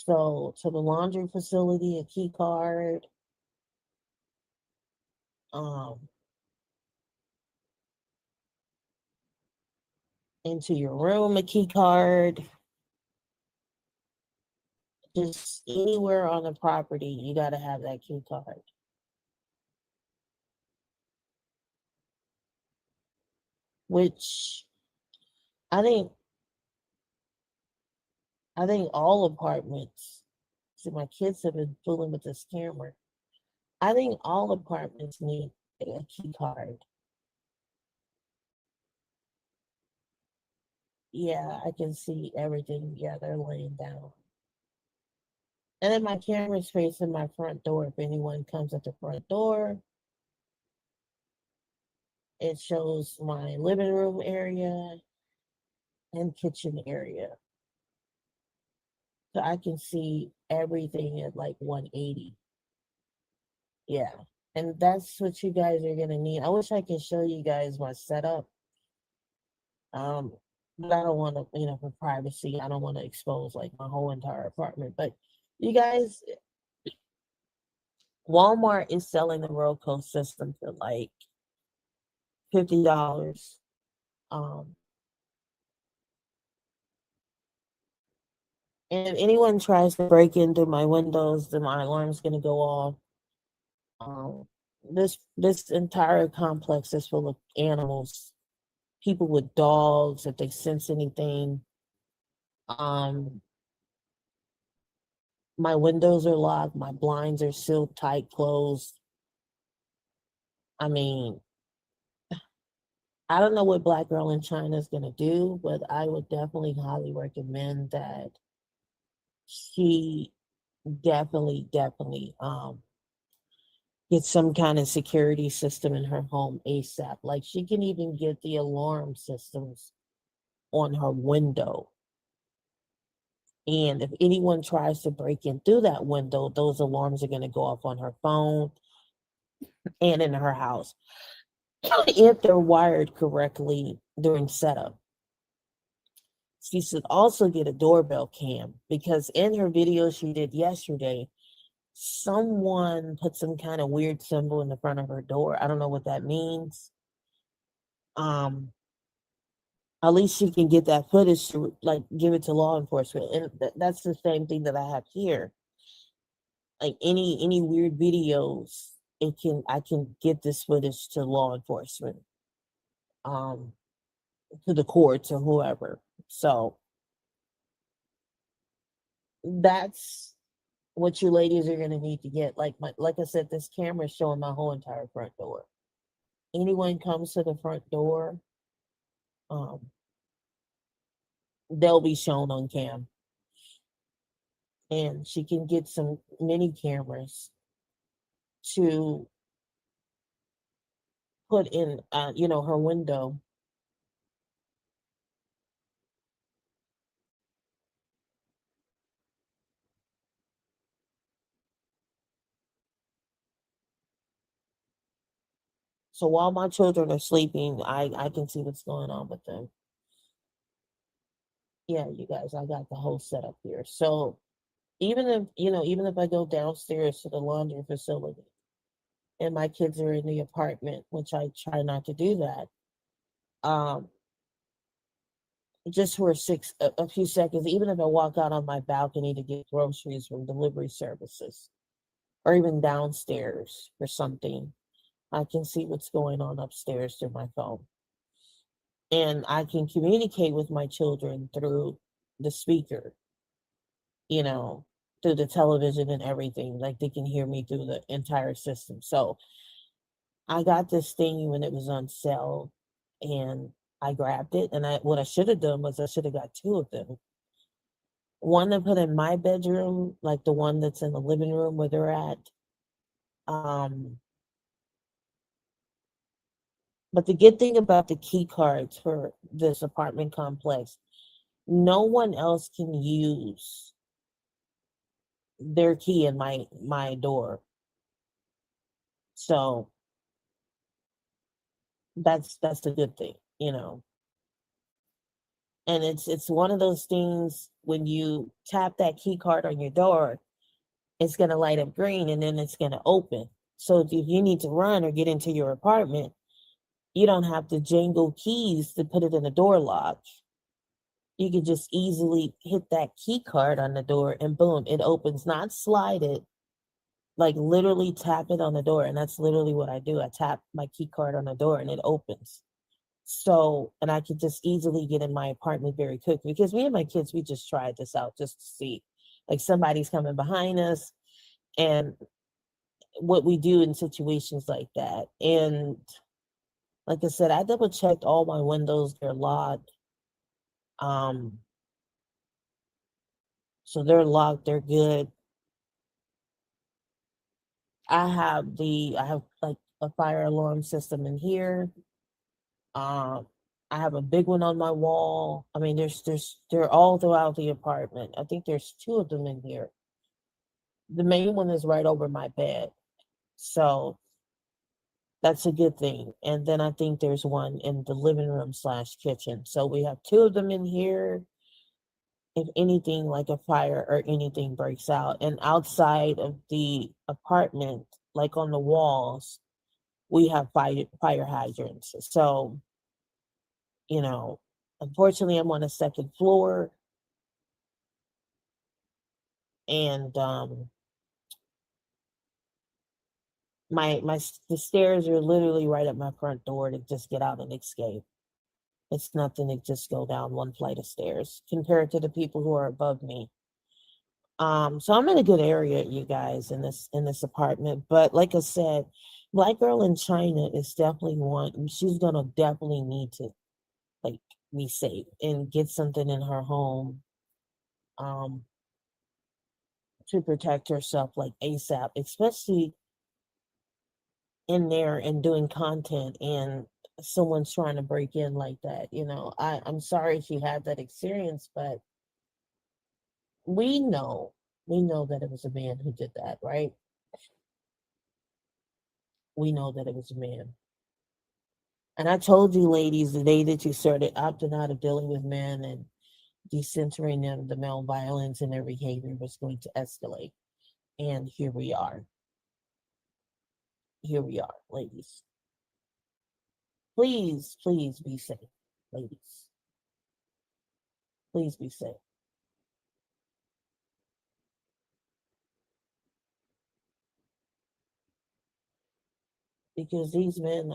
So to the laundry facility, a key card. Um, into your room, a key card. Just anywhere on the property, you got to have that key card. Which I think I think all apartments. See, my kids have been fooling with this camera. I think all apartments need a key card. Yeah, I can see everything. Yeah, they're laying down. And then my camera's facing my front door. If anyone comes at the front door, it shows my living room area and kitchen area. So I can see everything at like 180. Yeah. And that's what you guys are gonna need. I wish I could show you guys my setup. Um, but I don't want to, for privacy, I don't want to expose like my whole entire apartment. But you guys, Walmart is selling the Roku system for like $50. Um, and if anyone tries to break into my windows, then my alarm's gonna go off. Um, this entire complex is full of animals, people with dogs. If they sense anything, um, my windows are locked, my blinds are sealed tight, closed. I mean, I don't know what Black Girl in China is gonna do, but I would definitely highly recommend that she definitely get some kind of security system in her home ASAP. Like she can even get the alarm systems on her window. And if anyone tries to break in through that window, those alarms are going to go off on her phone and in her house if they're wired correctly during setup. She should also get a doorbell cam because in her video she did yesterday, someone put some kind of weird symbol in the front of her door. I don't know what that means. Um, at least she can get that footage to like give it to law enforcement, and that's the same thing that I have here. Like any weird videos, I can get this footage to law enforcement, um, to the courts or whoever. So that's what you ladies are gonna need to get. Like I said, this camera is showing my whole entire front door. Anyone comes to the front door, um, they'll be shown on cam. And she can get some mini cameras to put in, her window. So while my children are sleeping, I can see what's going on with them. Yeah, you guys, I got the whole setup here. So even if I go downstairs to the laundry facility and my kids are in the apartment, which I try not to do that, um, just for a few seconds, even if I walk out on my balcony to get groceries from delivery services, or even downstairs or something, I can see what's going on upstairs through my phone. And I can communicate with my children through the speaker, you know, through the television and everything. Like they can hear me through the entire system. So I got this thing when it was on sale and I grabbed it. And what I should have done was I should have got two of them. One to put in my bedroom, like the one that's in the living room where they're at. Um, but the good thing about the key cards for this apartment complex, no one else can use their key in my door. So that's a good thing, you know. And it's one of those things when you tap that key card on your door, it's gonna light up green and then it's gonna open. So if you need to run or get into your apartment, you don't have to jangle keys to put it in the door lock. You can just easily hit that key card on the door and boom, it opens. Not slide it, like literally tap it on the door. And that's literally what I do. I tap my key card on the door and it opens. So, and I could just easily get in my apartment very quickly because me and my kids, we just tried this out just to see. Like somebody's coming behind us and what we do in situations like that. And like I said, I double checked all my windows, they're locked. Um, so they're locked, they're good. I have like a fire alarm system in here. Um, I have a big one on my wall. I mean, they're all throughout the apartment. I think there's two of them in here. The main one is right over my bed. So that's a good thing. And then I think there's one in the living room slash kitchen. So we have two of them in here. If anything like a fire or anything breaks out. And outside of the apartment, like on the walls, we have fire hydrants. So, you know, unfortunately I'm on a second floor and the stairs are literally right at my front door to just get out and escape. It's nothing to just go down one flight of stairs compared to the people who are above me. So I'm in a good area, you guys, in this apartment. But like I said, Black Girl in China is definitely one. She's gonna definitely need to like be safe and get something in her home, um, to protect herself like ASAP, especially in there and doing content and someone's trying to break in like that. You know, I'm sorry she had that experience, but we know we know that it was a man who did that, right? We know that it was a man. And I told you ladies the day that you started opting out of dealing with men and decentering them, the male violence and their behavior was going to escalate. And here we are. Here we are, ladies. Please, please be safe, ladies. Please be safe. Because these men,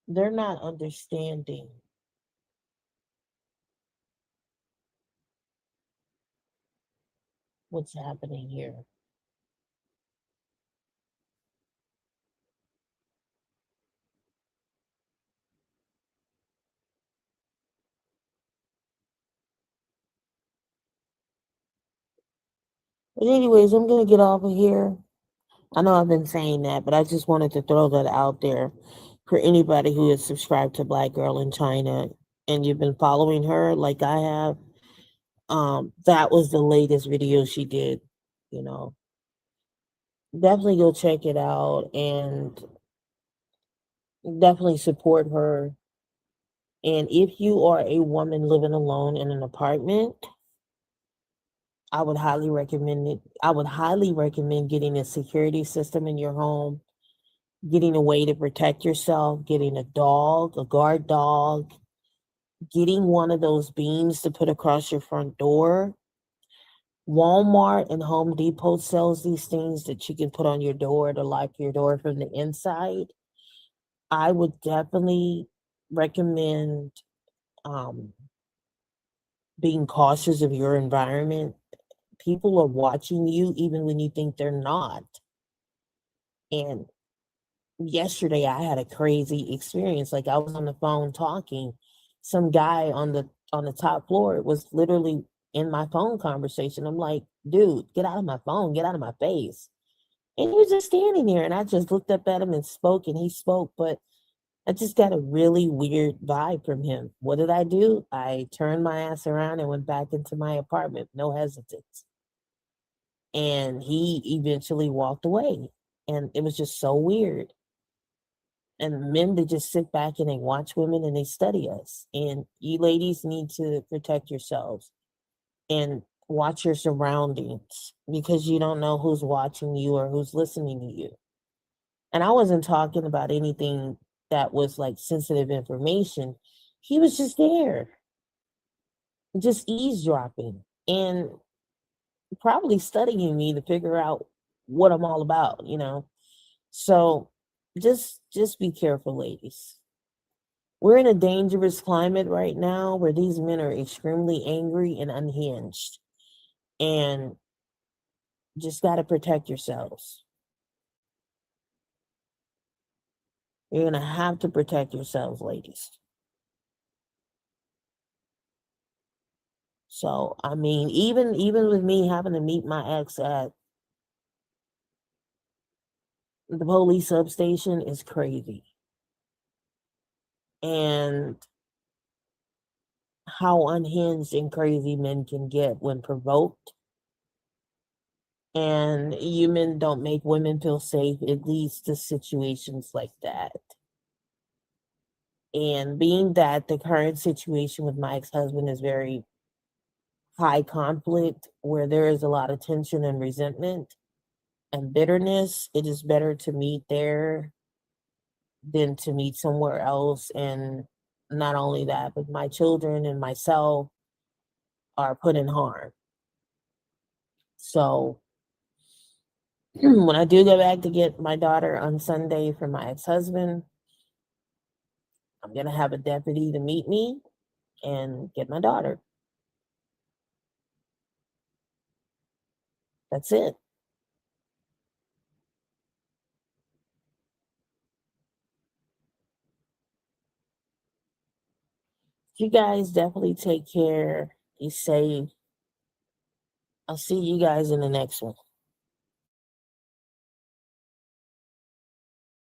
they're not understanding what's happening here. But anyways, I'm gonna get off of here. I know I've been saying that, but I just wanted to throw that out there for anybody who is subscribed to Black Girl in China and you've been following her like I have. That was the latest video she did, you know. Definitely go check it out and definitely support her. And if you are a woman living alone in an apartment, I would highly recommend it. I would highly recommend getting a security system in your home, getting a way to protect yourself, getting a dog, a guard dog, getting one of those beams to put across your front door. Walmart and Home Depot sells these things that you can put on your door to lock your door from the inside. I would definitely recommend um, being cautious of your environment. People are watching you even when you think they're not. And yesterday I had a crazy experience. Like I was on the phone talking. Some guy on the top floor was literally in my phone conversation. I'm like, dude, get out of my phone, get out of my face. And he was just standing there and I just looked up at him and spoke and he spoke, but I just got a really weird vibe from him. What did I do? I turned my ass around and went back into my apartment, no hesitance. And he eventually walked away. And it was just so weird. And men, they just sit back and they watch women and they study us. And you ladies need to protect yourselves and watch your surroundings because you don't know who's watching you or who's listening to you. And I wasn't talking about anything that was like sensitive information. He was just there, just eavesdropping and probably studying me to figure out what I'm all about, you know? So just be careful, ladies. We're in a dangerous climate right now where these men are extremely angry and unhinged. And just got to protect yourselves. You're going to have to protect yourselves, ladies. So, I mean, even with me having to meet my ex at the police substation is crazy. And how unhinged and crazy men can get when provoked. And you men don't make women feel safe. It leads to situations like that. And being that the current situation with my ex-husband is very high conflict, where there is a lot of tension and resentment and bitterness, it is better to meet there than to meet somewhere else. And not only that, but my children and myself are put in harm. So when I do go back to get my daughter on Sunday from my ex-husband, I'm going to have a deputy to meet me and get my daughter. That's it. You guys definitely take care. Be safe. I'll see you guys in the next one.